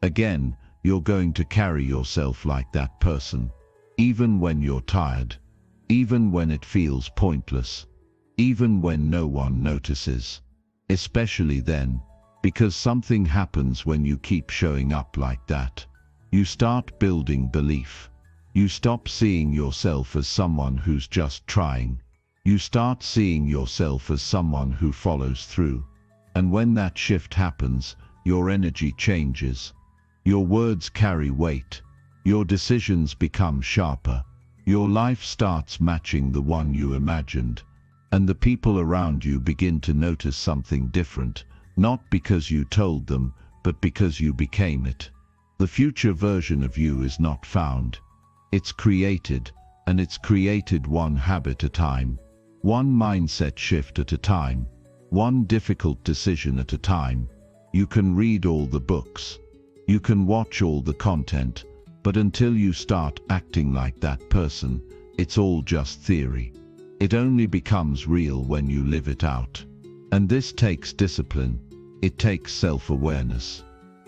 again, you're going to carry yourself like that person. Even when you're tired, even when it feels pointless, even when no one notices. Especially then, because something happens when you keep showing up like that. You start building belief. You stop seeing yourself as someone who's just trying. You start seeing yourself as someone who follows through. And when that shift happens, your energy changes. Your words carry weight. Your decisions become sharper. Your life starts matching the one you imagined. And the people around you begin to notice something different, not because you told them, but because you became it. The future version of you is not found. It's created, and it's created one habit at a time, one mindset shift at a time, one difficult decision at a time. You can read all the books. You can watch all the content, but until you start acting like that person, it's all just theory. It only becomes real when you live it out. And this takes discipline. It takes self-awareness.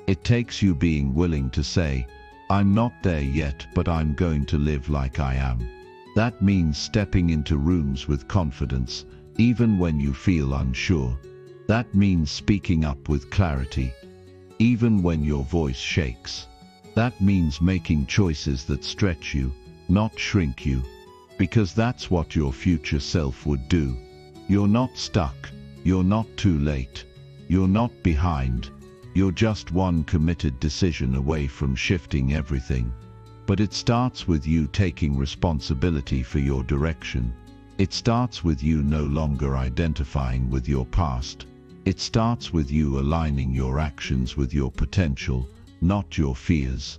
It takes you being willing to say, I'm not there yet, but I'm going to live like I am. That means stepping into rooms with confidence, even when you feel unsure. That means speaking up with clarity, even when your voice shakes. That means making choices that stretch you, not shrink you. Because that's what your future self would do. You're not stuck. You're not too late. You're not behind. You're just one committed decision away from shifting everything. But it starts with you taking responsibility for your direction. It starts with you no longer identifying with your past. It starts with you aligning your actions with your potential, not your fears.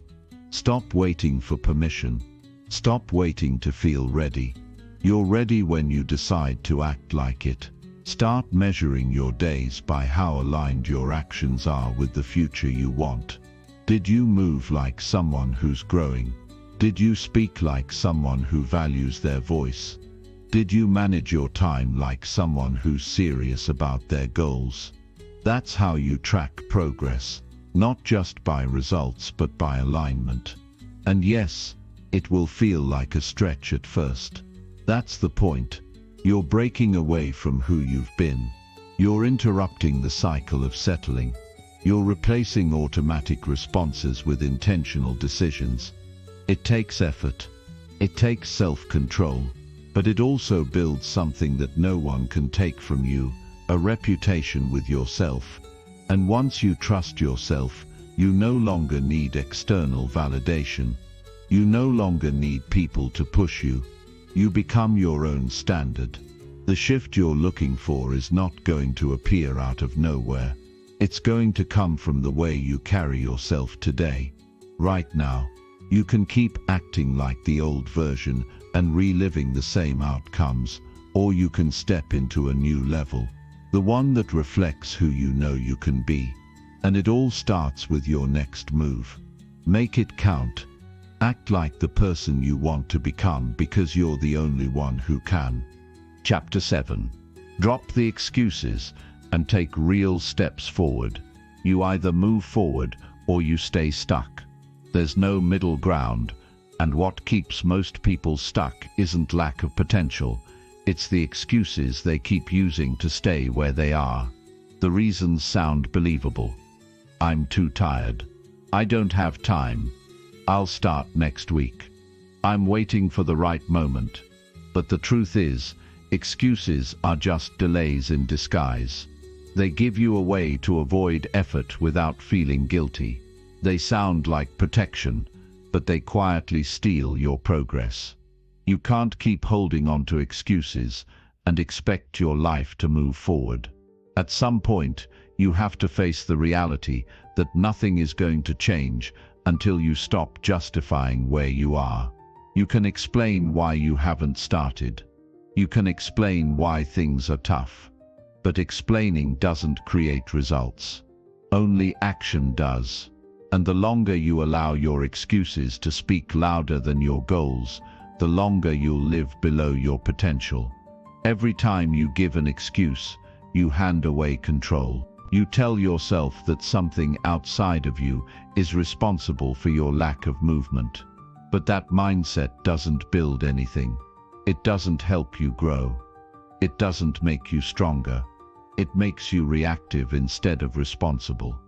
Stop waiting for permission. Stop waiting to feel ready. You're ready when you decide to act like it. Start measuring your days by how aligned your actions are with the future you want. Did you move like someone who's growing? Did you speak like someone who values their voice? Did you manage your time like someone who's serious about their goals? That's how you track progress, not just by results but by alignment. And yes, it will feel like a stretch at first. That's the point. You're breaking away from who you've been. You're interrupting the cycle of settling. You're replacing automatic responses with intentional decisions. It takes effort. It takes self-control. But it also builds something that no one can take from you, a reputation with yourself. And once you trust yourself, you no longer need external validation. You no longer need people to push you. You become your own standard. The shift you're looking for is not going to appear out of nowhere. It's going to come from the way you carry yourself today. Right now, you can keep acting like the old version and reliving the same outcomes, or you can step into a new level, the one that reflects who you know you can be. And it all starts with your next move. Make it count. Act like the person you want to become because you're the only one who can. Chapter 7. Drop the excuses and take real steps forward. You either move forward or you stay stuck. There's no middle ground, and what keeps most people stuck isn't lack of potential. It's the excuses they keep using to stay where they are. The reasons sound believable. I'm too tired. I don't have time. I'll start next week. I'm waiting for the right moment. But the truth is, excuses are just delays in disguise. They give you a way to avoid effort without feeling guilty. They sound like protection, but they quietly steal your progress. You can't keep holding on to excuses and expect your life to move forward. At some point, you have to face the reality that nothing is going to change until you stop justifying where you are. You can explain why you haven't started. You can explain why things are tough. But explaining doesn't create results. Only action does. And the longer you allow your excuses to speak louder than your goals, the longer you'll live below your potential. Every time you give an excuse, you hand away control. You tell yourself that something outside of you is responsible for your lack of movement. But that mindset doesn't build anything. It doesn't help you grow. It doesn't make you stronger. It makes you reactive instead of responsible.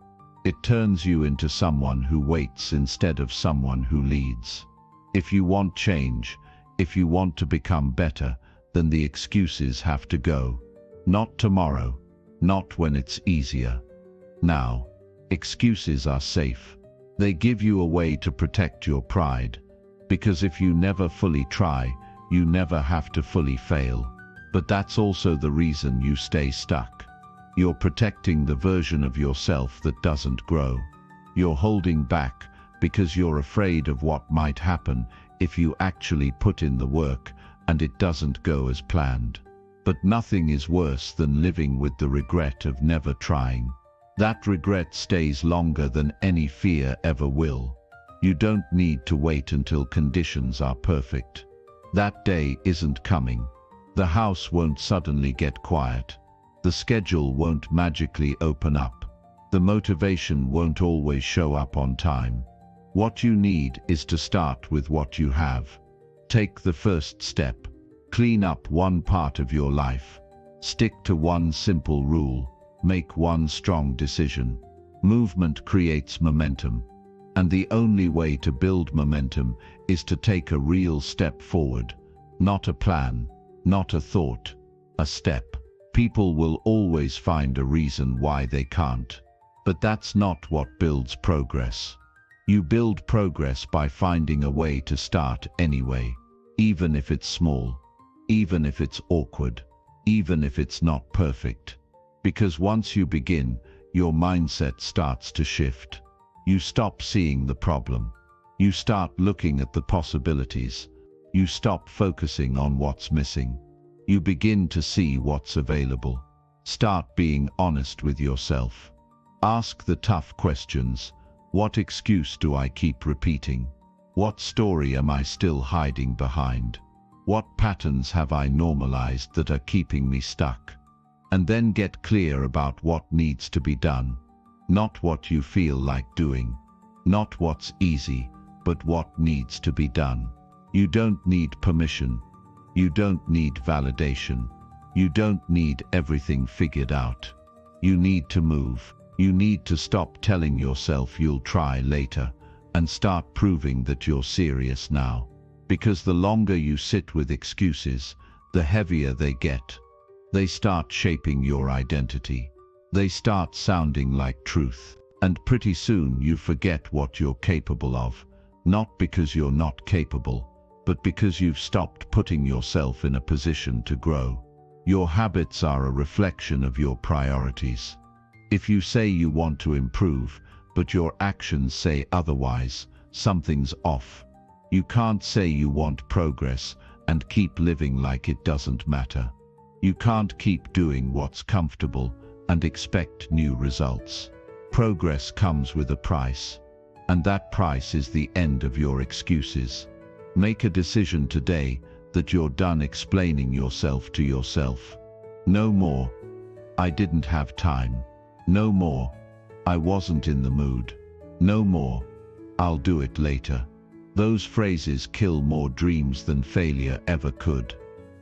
It turns you into someone who waits instead of someone who leads. If you want change, if you want to become better, then the excuses have to go. Not tomorrow, not when it's easier. Now, excuses are safe. They give you a way to protect your pride, because if you never fully try, you never have to fully fail. But that's also the reason you stay stuck. You're protecting the version of yourself that doesn't grow. You're holding back because you're afraid of what might happen if you actually put in the work and it doesn't go as planned. But nothing is worse than living with the regret of never trying. That regret stays longer than any fear ever will. You don't need to wait until conditions are perfect. That day isn't coming. The house won't suddenly get quiet. The schedule won't magically open up. The motivation won't always show up on time. What you need is to start with what you have. Take the first step. Clean up one part of your life. Stick to one simple rule. Make one strong decision. Movement creates momentum. And the only way to build momentum is to take a real step forward. Not a plan, not a thought, a step. People will always find a reason why they can't. But that's not what builds progress. You build progress by finding a way to start anyway, even if it's small, even if it's awkward, even if it's not perfect. Because once you begin, your mindset starts to shift. You stop seeing the problem. You start looking at the possibilities. You stop focusing on what's missing. You begin to see what's available. Start being honest with yourself. Ask the tough questions. What excuse do I keep repeating? What story am I still hiding behind? What patterns have I normalized that are keeping me stuck? And then get clear about what needs to be done. Not what you feel like doing. Not what's easy, but what needs to be done. You don't need permission. You don't need validation. You don't need everything figured out. You need to move. You need to stop telling yourself you'll try later and start proving that you're serious now. Because the longer you sit with excuses, the heavier they get. They start shaping your identity. They start sounding like truth. And pretty soon you forget what you're capable of, not because you're not capable, but because you've stopped putting yourself in a position to grow. Your habits are a reflection of your priorities. If you say you want to improve, but your actions say otherwise, something's off. You can't say you want progress and keep living like it doesn't matter. You can't keep doing what's comfortable and expect new results. Progress comes with a price, and that price is the end of your excuses. Make a decision today that you're done explaining yourself to yourself. No more, I didn't have time. No more, I wasn't in the mood. No more, I'll do it later. Those phrases kill more dreams than failure ever could.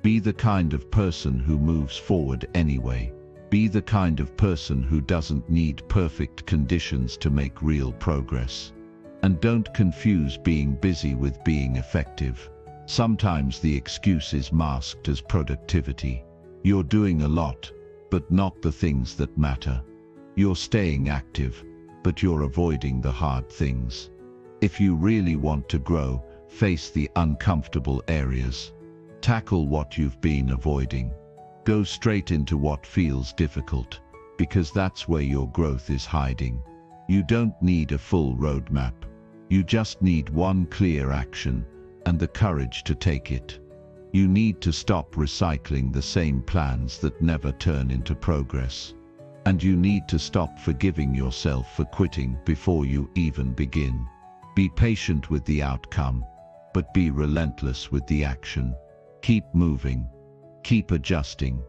Be the kind of person who moves forward anyway. Be the kind of person who doesn't need perfect conditions to make real progress. And don't confuse being busy with being effective. Sometimes the excuse is masked as productivity. You're doing a lot, but not the things that matter. You're staying active, but you're avoiding the hard things. If you really want to grow, face the uncomfortable areas. Tackle what you've been avoiding. Go straight into what feels difficult, because that's where your growth is hiding. You don't need a full roadmap. You just need one clear action and the courage to take it. You need to stop recycling the same plans that never turn into progress. And you need to stop forgiving yourself for quitting before you even begin. Be patient with the outcome, but be relentless with the action. Keep moving. Keep adjusting,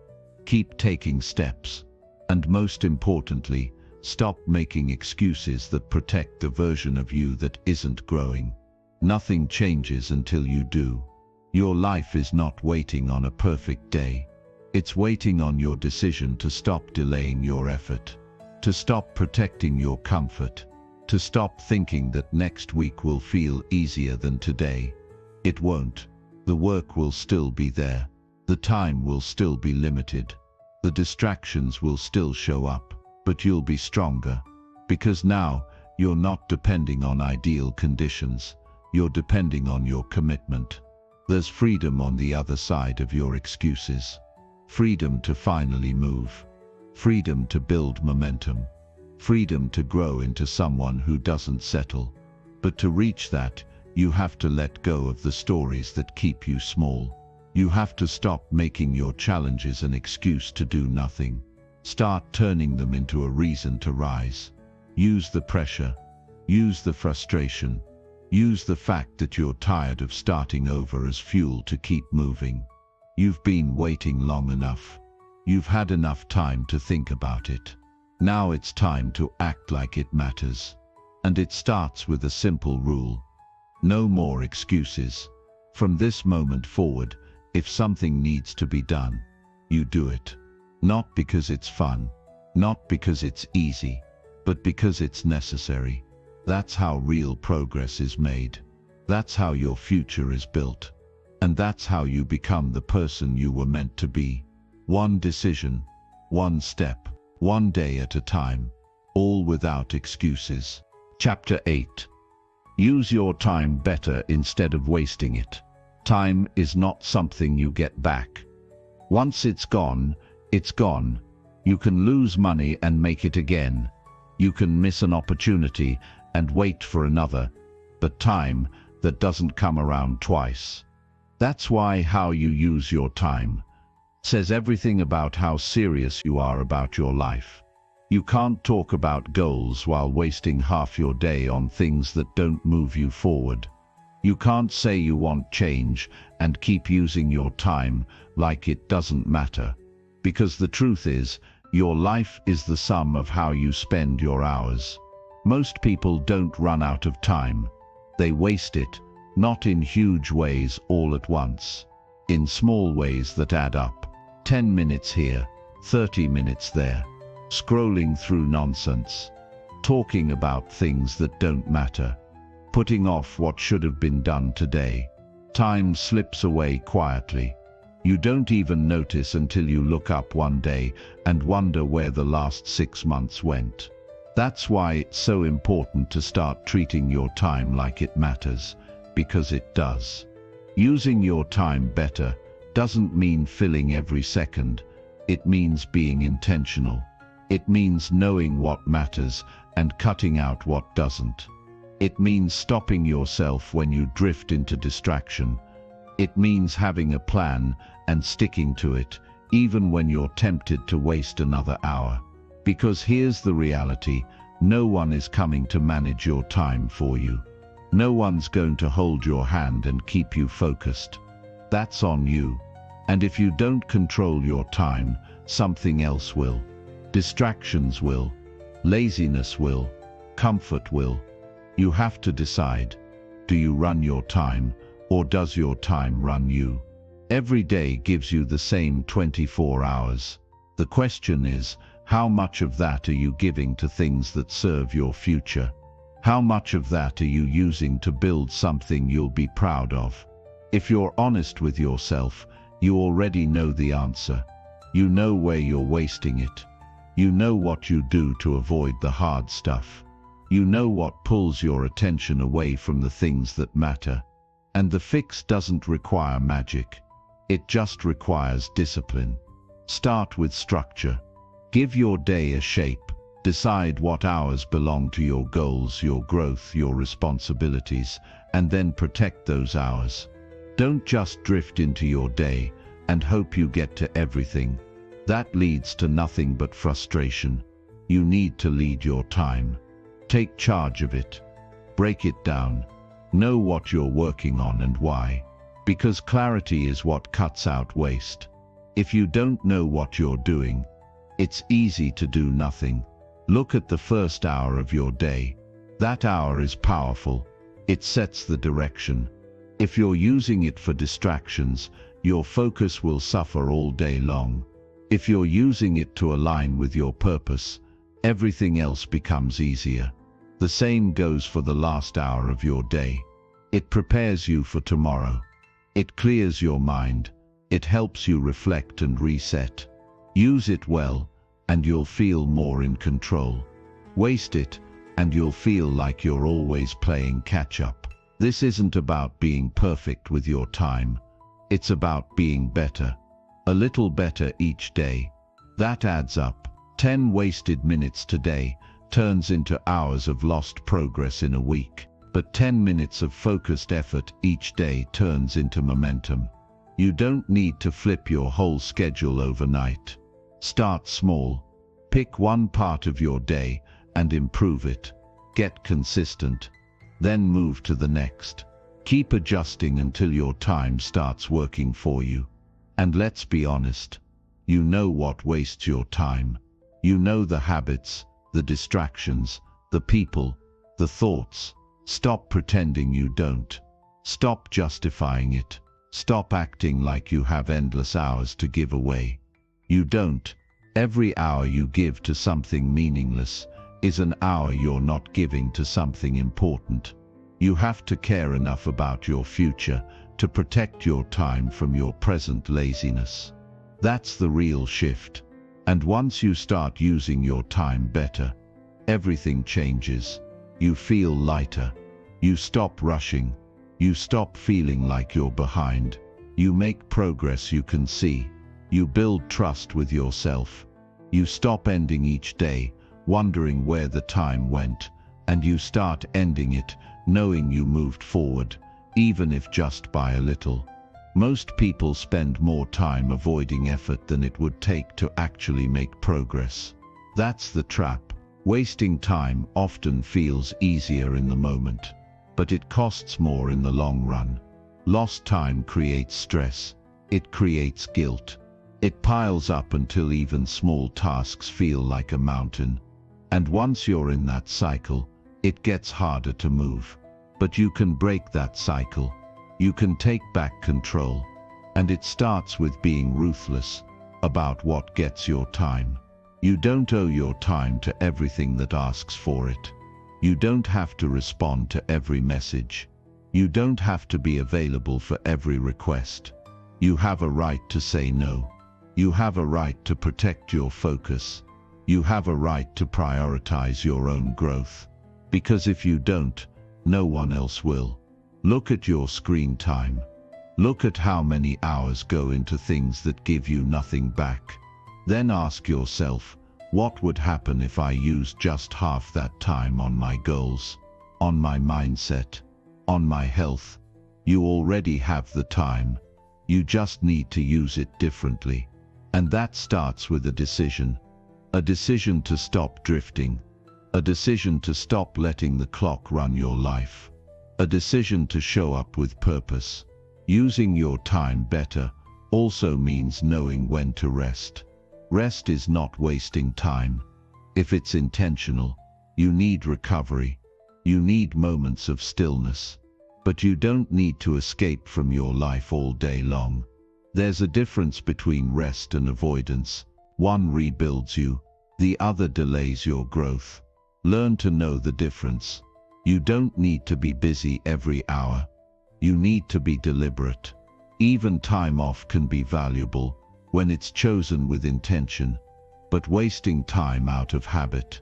keep taking steps, and most importantly, stop making excuses that protect the version of you that isn't growing. Nothing changes until you do. Your life is not waiting on a perfect day. It's waiting on your decision to stop delaying your effort, to stop protecting your comfort, to stop thinking that next week will feel easier than today. It won't. The work will still be there. The time will still be limited. The distractions will still show up, but you'll be stronger. Because now, you're not depending on ideal conditions. You're depending on your commitment. There's freedom on the other side of your excuses. Freedom to finally move. Freedom to build momentum. Freedom to grow into someone who doesn't settle. But to reach that, you have to let go of the stories that keep you small. You have to stop making your challenges an excuse to do nothing. Start turning them into a reason to rise. Use the pressure. Use the frustration. Use the fact that you're tired of starting over as fuel to keep moving. You've been waiting long enough. You've had enough time to think about it. Now it's time to act like it matters. And it starts with a simple rule. No more excuses. From this moment forward, if something needs to be done, you do it. Not because it's fun, not because it's easy, but because it's necessary. That's how real progress is made. That's how your future is built. And that's how you become the person you were meant to be. One decision, one step, one day at a time, all without excuses. Chapter 8. Use your time better instead of wasting it. Time is not something you get back. Once it's gone, it's gone. You can lose money and make it again. You can miss an opportunity and wait for another. But time, that doesn't come around twice. That's why how you use your time says everything about how serious you are about your life. You can't talk about goals while wasting half your day on things that don't move you forward. You can't say you want change and keep using your time like it doesn't matter. Because the truth is, your life is the sum of how you spend your hours. Most people don't run out of time. They waste it, not in huge ways all at once. In small ways that add up. 10 minutes here, 30 minutes there. Scrolling through nonsense. Talking about things that don't matter. Putting off what should have been done today. Time slips away quietly. You don't even notice until you look up one day and wonder where the last 6 months went. That's why it's so important to start treating your time like it matters, because it does. Using your time better doesn't mean filling every second. It means being intentional. It means knowing what matters and cutting out what doesn't. It means stopping yourself when you drift into distraction. It means having a plan and sticking to it, even when you're tempted to waste another hour. Because here's the reality, no one is coming to manage your time for you. No one's going to hold your hand and keep you focused. That's on you. And if you don't control your time, something else will. Distractions will. Laziness will. Comfort will. You have to decide. Do you run your time, or does your time run you? Every day gives you the same 24 hours. The question is, how much of that are you giving to things that serve your future? How much of that are you using to build something you'll be proud of? If you're honest with yourself, you already know the answer. You know where you're wasting it. You know what you do to avoid the hard stuff. You know what pulls your attention away from the things that matter. And the fix doesn't require magic. It just requires discipline. Start with structure. Give your day a shape. Decide what hours belong to your goals, your growth, your responsibilities, and then protect those hours. Don't just drift into your day and hope you get to everything. That leads to nothing but frustration. You need to lead your time. Take charge of it. Break it down. Know what you're working on and why. Because clarity is what cuts out waste. If you don't know what you're doing, it's easy to do nothing. Look at the first hour of your day. That hour is powerful. It sets the direction. If you're using it for distractions, your focus will suffer all day long. If you're using it to align with your purpose, everything else becomes easier. The same goes for the last hour of your day. It prepares you for tomorrow. It clears your mind. It helps you reflect and reset. Use it well, and you'll feel more in control. Waste it, and you'll feel like you're always playing catch-up. This isn't about being perfect with your time. It's about being better. A little better each day. That adds up. 10 wasted minutes today turns into hours of lost progress in a week. But 10 minutes of focused effort each day turns into momentum. You don't need to flip your whole schedule overnight. Start small. Pick one part of your day and improve it. Get consistent. Then move to the next. Keep adjusting until your time starts working for you. And let's be honest. You know what wastes your time. You know the habits, the distractions, the people, the thoughts. Stop pretending you don't. Stop justifying it. Stop acting like you have endless hours to give away. You don't. Every hour you give to something meaningless is an hour you're not giving to something important. You have to care enough about your future to protect your time from your present laziness. That's the real shift. And once you start using your time better, everything changes. You feel lighter. You stop rushing. You stop feeling like you're behind. You make progress you can see. You build trust with yourself. You stop ending each day, wondering where the time went, and you start ending it, knowing you moved forward, even if just by a little. Most people spend more time avoiding effort than it would take to actually make progress. That's the trap. Wasting time often feels easier in the moment, but it costs more in the long run. Lost time creates stress. It creates guilt. It piles up until even small tasks feel like a mountain. And once you're in that cycle, it gets harder to move. But you can break that cycle. You can take back control. And it starts with being ruthless about what gets your time. You don't owe your time to everything that asks for it. You don't have to respond to every message. You don't have to be available for every request. You have a right to say no. You have a right to protect your focus. You have a right to prioritize your own growth. Because if you don't, no one else will. Look at your screen time. Look at how many hours go into things that give you nothing back. Then ask yourself, what would happen if I used just half that time on my goals, on my mindset, on my health? You already have the time. You just need to use it differently. And that starts with a decision. A decision to stop drifting. A decision to stop letting the clock run your life. A decision to show up with purpose. Using your time better also means knowing when to rest. Rest is not wasting time. If it's intentional, you need recovery. You need moments of stillness. But you don't need to escape from your life all day long. There's a difference between rest and avoidance. One rebuilds you, the other delays your growth. Learn to know the difference. You don't need to be busy every hour. You need to be deliberate. Even time off can be valuable when it's chosen with intention. But wasting time out of habit,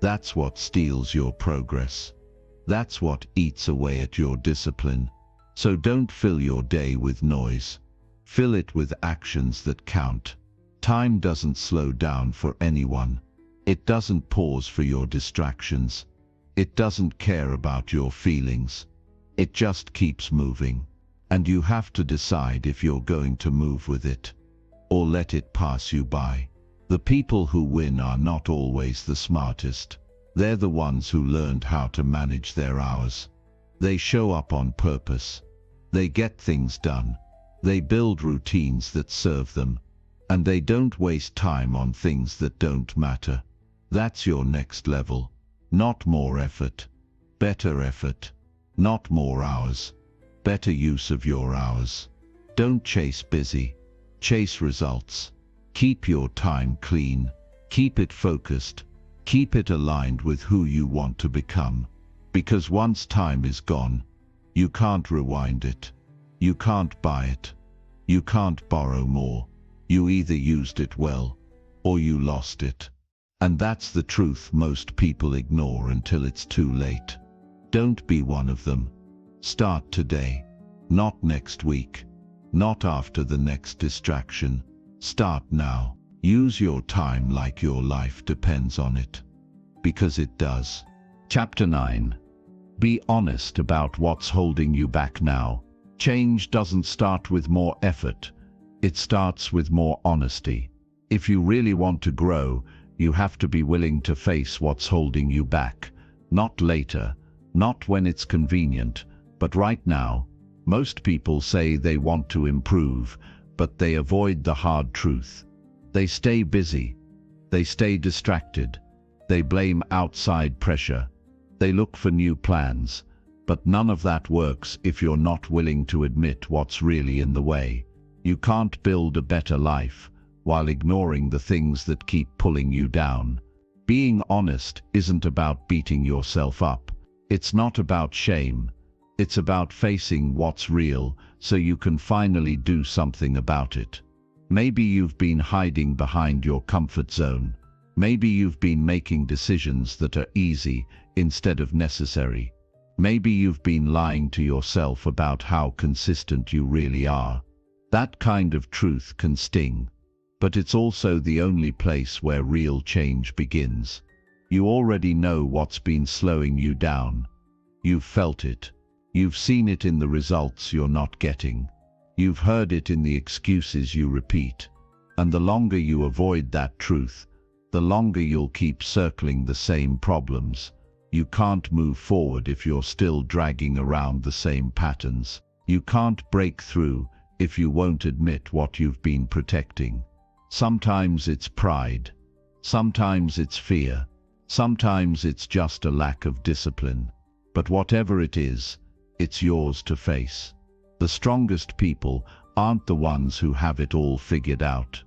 that's what steals your progress. That's what eats away at your discipline. So don't fill your day with noise. Fill it with actions that count. Time doesn't slow down for anyone. It doesn't pause for your distractions. It doesn't care about your feelings. It just keeps moving. And you have to decide if you're going to move with it, or let it pass you by. The people who win are not always the smartest. They're the ones who learned how to manage their hours. They show up on purpose. They get things done. They build routines that serve them. And they don't waste time on things that don't matter. That's your next level. Not more effort. Better effort. Not more hours. Better use of your hours. Don't chase busy. Chase results. Keep your time clean. Keep it focused. Keep it aligned with who you want to become. Because once time is gone, you can't rewind it. You can't buy it. You can't borrow more. You either used it well, or you lost it. And that's the truth most people ignore until it's too late. Don't be one of them. Start today. Not next week. Not after the next distraction. Start now. Use your time like your life depends on it. Because it does. Chapter 9. Be honest about what's holding you back now. Change doesn't start with more effort. It starts with more honesty. If you really want to grow, you have to be willing to face what's holding you back. Not later, not when it's convenient, but right now. Most people say they want to improve, but they avoid the hard truth. They stay busy. They stay distracted. They blame outside pressure. They look for new plans. But none of that works if you're not willing to admit what's really in the way. You can't build a better life while ignoring the things that keep pulling you down. Being honest isn't about beating yourself up. It's not about shame. It's about facing what's real so you can finally do something about it. Maybe you've been hiding behind your comfort zone. Maybe you've been making decisions that are easy instead of necessary. Maybe you've been lying to yourself about how consistent you really are. That kind of truth can sting, but it's also the only place where real change begins. You already know what's been slowing you down. You've felt it. You've seen it in the results you're not getting. You've heard it in the excuses you repeat. And the longer you avoid that truth, the longer you'll keep circling the same problems. You can't move forward if you're still dragging around the same patterns. You can't break through if you won't admit what you've been protecting. Sometimes it's pride. Sometimes it's fear. Sometimes it's just a lack of discipline. But whatever it is, it's yours to face. The strongest people aren't the ones who have it all figured out.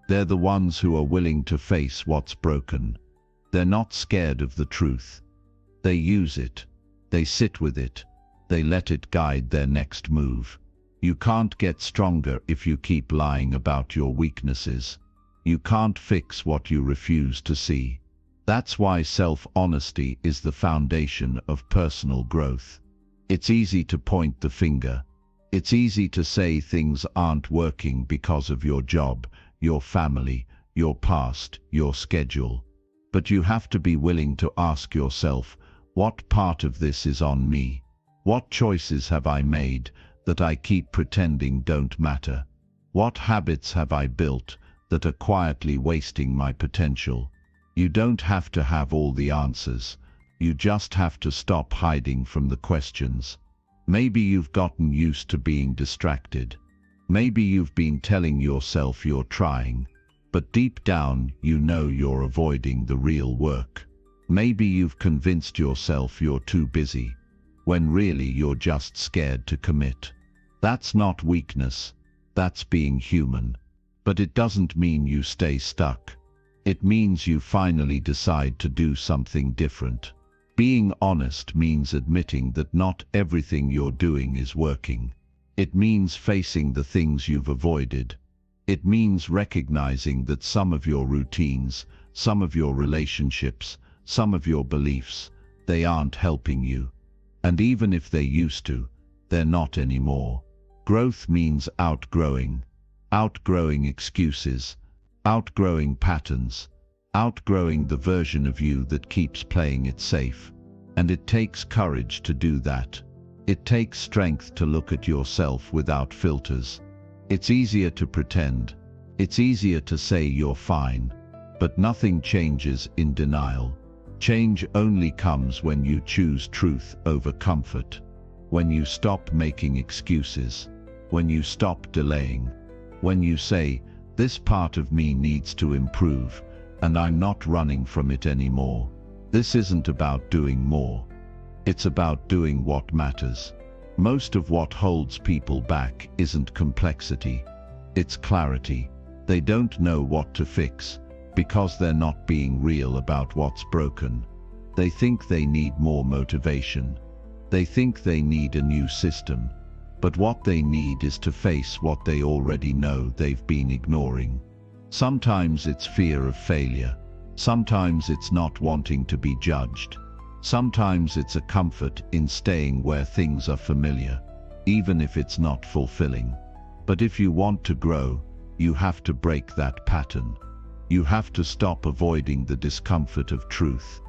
They're the ones who are willing to face what's broken. They're not scared of the truth. They use it. They sit with it. They let it guide their next move. You can't get stronger if you keep lying about your weaknesses. You can't fix what you refuse to see. That's why self-honesty is the foundation of personal growth. It's easy to point the finger. It's easy to say things aren't working because of your job, your family, your past, your schedule. But you have to be willing to ask yourself, what part of this is on me? What choices have I made that I keep pretending don't matter? What habits have I built that are quietly wasting my potential? You don't have to have all the answers. You just have to stop hiding from the questions. Maybe you've gotten used to being distracted. Maybe you've been telling yourself you're trying, but deep down you know you're avoiding the real work. Maybe you've convinced yourself you're too busy, when really you're just scared to commit. That's not weakness, that's being human. But it doesn't mean you stay stuck. It means you finally decide to do something different. Being honest means admitting that not everything you're doing is working. It means facing the things you've avoided. It means recognizing that some of your routines, some of your relationships, some of your beliefs, they aren't helping you. And even if they used to, they're not anymore. Growth means outgrowing excuses, outgrowing patterns, outgrowing the version of you that keeps playing it safe. And it takes courage to do that. It takes strength to look at yourself without filters. It's easier to pretend. It's easier to say you're fine. But nothing changes in denial. Change only comes when you choose truth over comfort. When you stop making excuses. When you stop delaying. When you say, this part of me needs to improve, and I'm not running from it anymore. This isn't about doing more. It's about doing what matters. Most of what holds people back isn't complexity. It's clarity. They don't know what to fix because they're not being real about what's broken. They think they need more motivation. They think they need a new system. But what they need is to face what they already know they've been ignoring. Sometimes it's fear of failure. Sometimes it's not wanting to be judged. Sometimes it's a comfort in staying where things are familiar, even if it's not fulfilling. But if you want to grow, you have to break that pattern. You have to stop avoiding the discomfort of truth.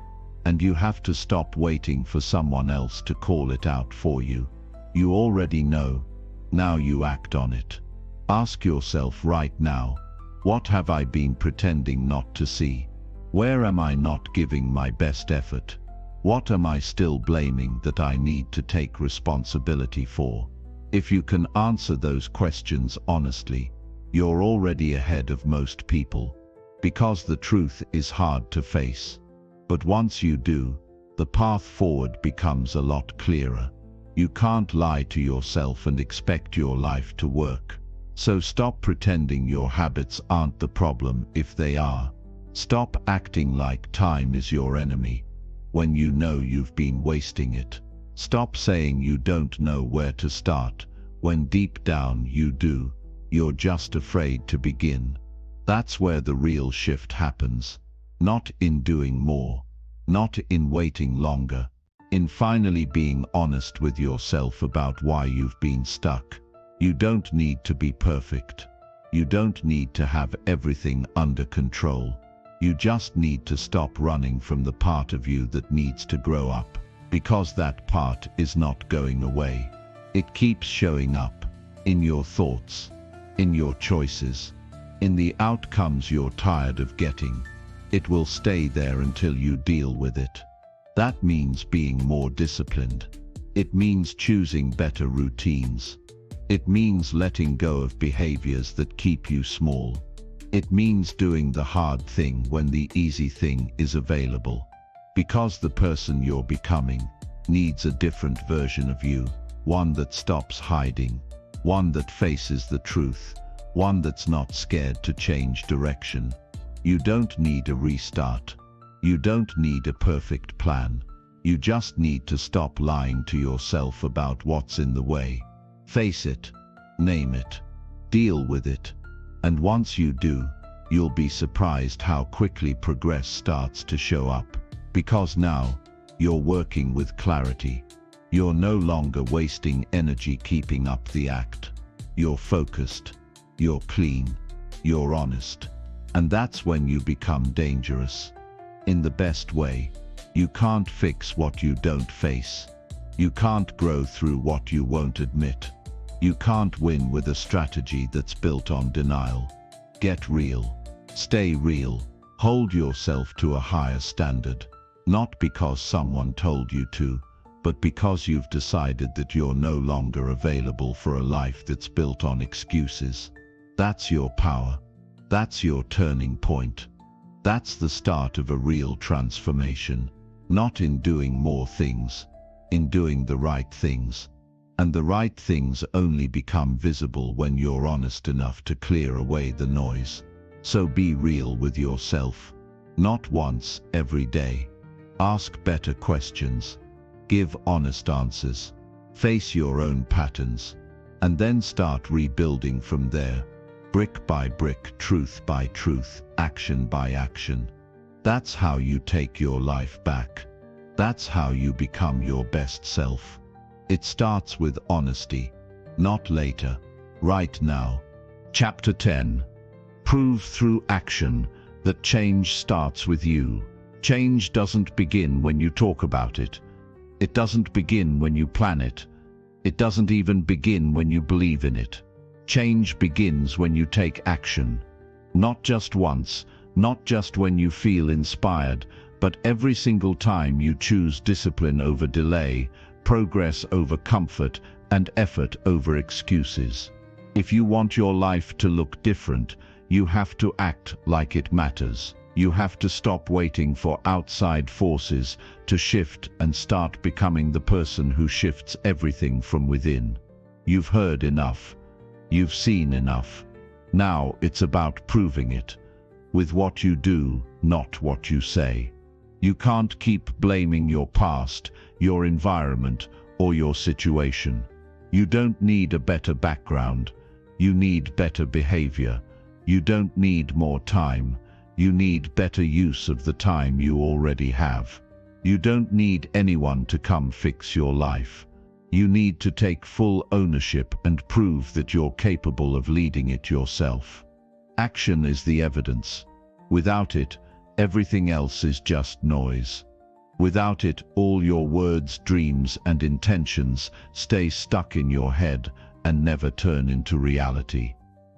And you have to stop waiting for someone else to call it out for you. You already know. Now you act on it. Ask yourself right now, what have I been pretending not to see? Where am I not giving my best effort? What am I still blaming that I need to take responsibility for? If you can answer those questions honestly, you're already ahead of most people. Because the truth is hard to face. But once you do, the path forward becomes a lot clearer. You can't lie to yourself and expect your life to work. So stop pretending your habits aren't the problem if they are. Stop acting like time is your enemy when you know you've been wasting it. Stop saying you don't know where to start when deep down you do. You're just afraid to begin. That's where the real shift happens. Not in doing more. Not in waiting longer. In finally being honest with yourself about why you've been stuck. You don't need to be perfect. You don't need to have everything under control. You just need to stop running from the part of you that needs to grow up. Because that part is not going away. It keeps showing up. in your thoughts, in your choices, in the outcomes you're tired of getting. It will stay there until you deal with it. That means being more disciplined. It means choosing better routines. It means letting go of behaviors that keep you small. It means doing the hard thing when the easy thing is available. Because the person you're becoming needs a different version of you, one that stops hiding, one that faces the truth, one that's not scared to change direction. You don't need a restart. You don't need a perfect plan. You just need to stop lying to yourself about what's in the way. Face it, name it, deal with it. And once you do, you'll be surprised how quickly progress starts to show up. Because now, you're working with clarity. You're no longer wasting energy keeping up the act. You're focused, you're clean, you're honest. And that's when you become dangerous. In the best way. You can't fix what you don't face. You can't grow through what you won't admit. You can't win with a strategy that's built on denial. Get real. Stay real. Hold yourself to a higher standard. Not because someone told you to, but because you've decided that you're no longer available for a life that's built on excuses. That's your power. That's your turning point. That's the start of a real transformation. Not in doing more things, in doing the right things. And the right things only become visible when you're honest enough to clear away the noise. So be real with yourself. Not once, every day. Ask better questions. Give honest answers. Face your own patterns. And then start rebuilding from there. Brick by brick, truth by truth, action by action. That's how you take your life back. That's how you become your best self. It starts with honesty, not later, right now. Chapter 10. Prove through action that change starts with you. Change doesn't begin when you talk about it. It doesn't begin when you plan it. It doesn't even begin when you believe in it. Change begins when you take action. Not just once, not just when you feel inspired, but every single time you choose discipline over delay, progress over comfort, and effort over excuses. If you want your life to look different, you have to act like it matters. You have to stop waiting for outside forces to shift and start becoming the person who shifts everything from within. You've heard enough. You've seen enough. Now it's about proving it. With what you do, not what you say. You can't keep blaming your past, your environment, or your situation. You don't need a better background. You need better behavior. You don't need more time. You need better use of the time you already have. You don't need anyone to come fix your life. You need to take full ownership and prove that you're capable of leading it yourself. Action is the evidence. Without it, everything else is just noise. Without it, all your words, dreams, and intentions stay stuck in your head and never turn into reality.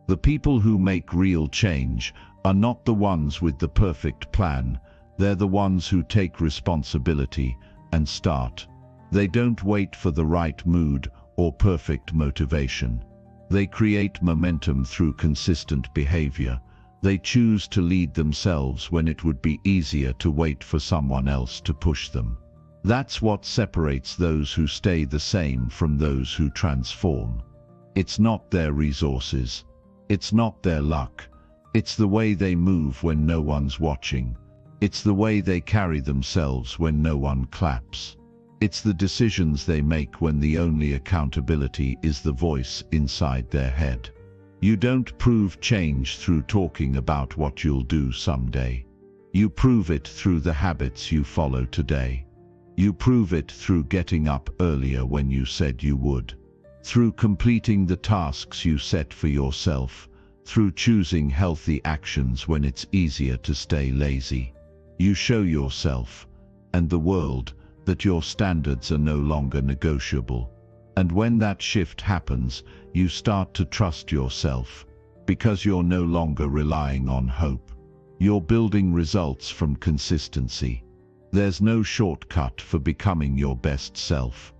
The people who make real change are not the ones with the perfect plan. They're the ones who take responsibility and start. They don't wait for the right mood or perfect motivation. They create momentum through consistent behavior. They choose to lead themselves when it would be easier to wait for someone else to push them. That's what separates those who stay the same from those who transform. It's not their resources. It's not their luck. It's the way they move when no one's watching. It's the way they carry themselves when no one claps. It's the decisions they make when the only accountability is the voice inside their head. You don't prove change through talking about what you'll do someday. You prove it through the habits you follow today. You prove it through getting up earlier when you said you would. Through completing the tasks you set for yourself. Through choosing healthy actions when it's easier to stay lazy. You show yourself, and the world, that your standards are no longer negotiable. And when that shift happens, you start to trust yourself, because you're no longer relying on hope. You're building results from consistency. There's no shortcut for becoming your best self.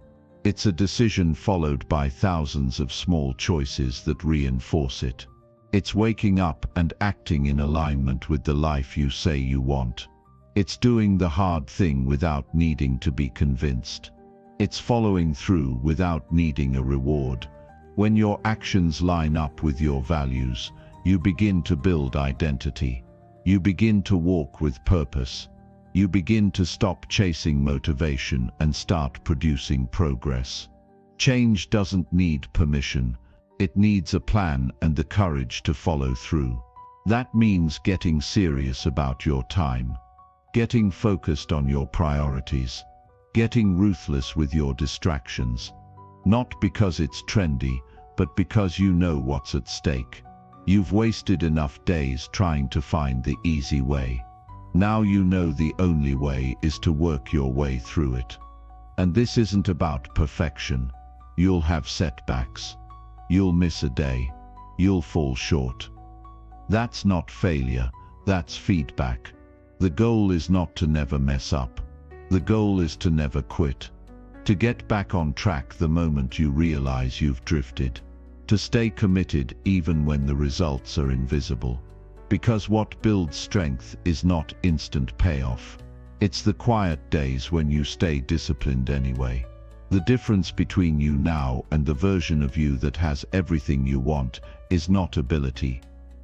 It's a decision followed by thousands of small choices that reinforce it. It's waking up and acting in alignment with the life you say you want. It's doing the hard thing without needing to be convinced. It's following through without needing a reward. When your actions line up with your values, you begin to build identity. You begin to walk with purpose. You begin to stop chasing motivation and start producing progress. Change doesn't need permission. It needs a plan and the courage to follow through. That means getting serious about your time, getting focused on your priorities, getting ruthless with your distractions. Not because it's trendy, but because you know what's at stake. You've wasted enough days trying to find the easy way. Now you know the only way is to work your way through it. And this isn't about perfection. You'll have setbacks. You'll miss a day. You'll fall short. That's not failure, that's feedback. The goal is not to never mess up. The goal is to never quit. To get back on track the moment you realize you've drifted. To stay committed even when the results are invisible. Because what builds strength is not instant payoff. It's the quiet days when you stay disciplined anyway. The difference between you now and the version of you that has everything you want is not ability.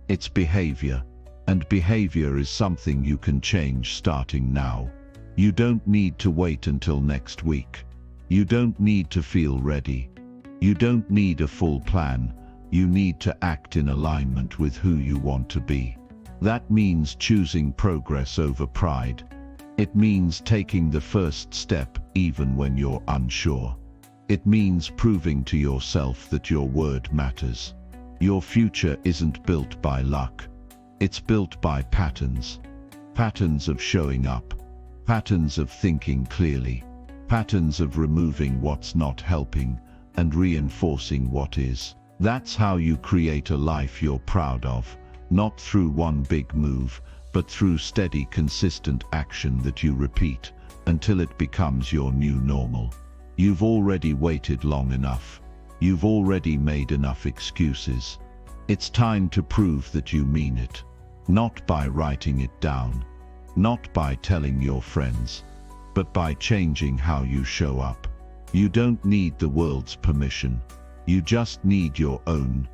It's behavior. And behavior is something you can change starting now. You don't need to wait until next week. You don't need to feel ready. You don't need a full plan. You need to act in alignment with who you want to be. That means choosing progress over pride. It means taking the first step even when you're unsure. It means proving to yourself that your word matters. Your future isn't built by luck. It's built by patterns. Patterns of showing up. Patterns of thinking clearly. Patterns of removing what's not helping and reinforcing what is. That's how you create a life you're proud of, not through one big move, but through steady, consistent action that you repeat until it becomes your new normal. You've already waited long enough. You've already made enough excuses. It's time to prove that you mean it. Not by writing it down, not by telling your friends, but by changing how you show up. You don't need the world's permission. You just need your own.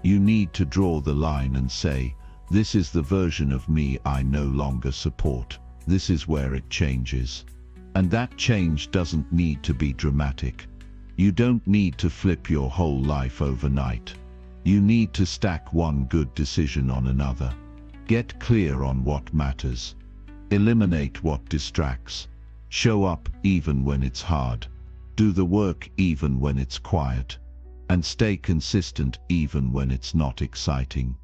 You need to draw the line and say, this is the version of me I no longer support. This is where it changes. And that change doesn't need to be dramatic. You don't need to flip your whole life overnight. You need to stack one good decision on another. Get clear on what matters. Eliminate what distracts. Show up even when it's hard. Do the work even when it's quiet. And stay consistent even when it's not exciting.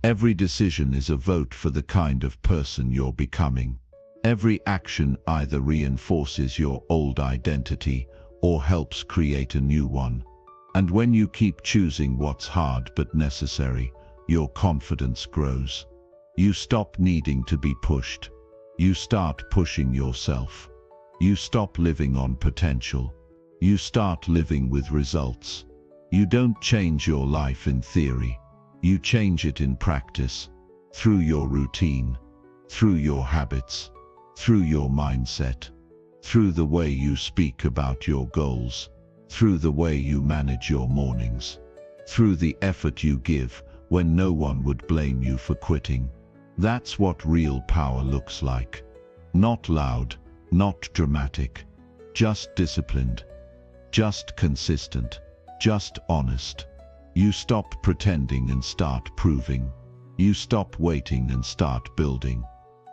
Every decision is a vote for the kind of person you're becoming. Every action either reinforces your old identity or helps create a new one. And when you keep choosing what's hard but necessary, your confidence grows. You stop needing to be pushed. You start pushing yourself. You stop living on potential. You start living with results. You don't change your life in theory. You change it in practice, through your routine, through your habits, through your mindset, through the way you speak about your goals, through the way you manage your mornings, through the effort you give when no one would blame you for quitting. That's what real power looks like. Not loud, not dramatic, just disciplined, just consistent, just honest. You stop pretending and start proving. You stop waiting and start building.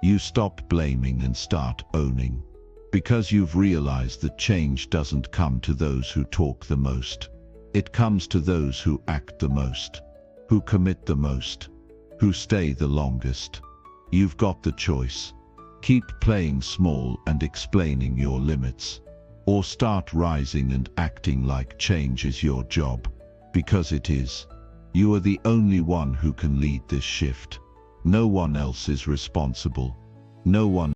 You stop blaming and start owning. Because you've realized that change doesn't come to those who talk the most. It comes to those who act the most, who commit the most, who stay the longest. You've got the choice. Keep playing small and explaining your limits. or start rising and acting like change is your job, because it is. You are the only one who can lead this shift. No one else is responsible. No one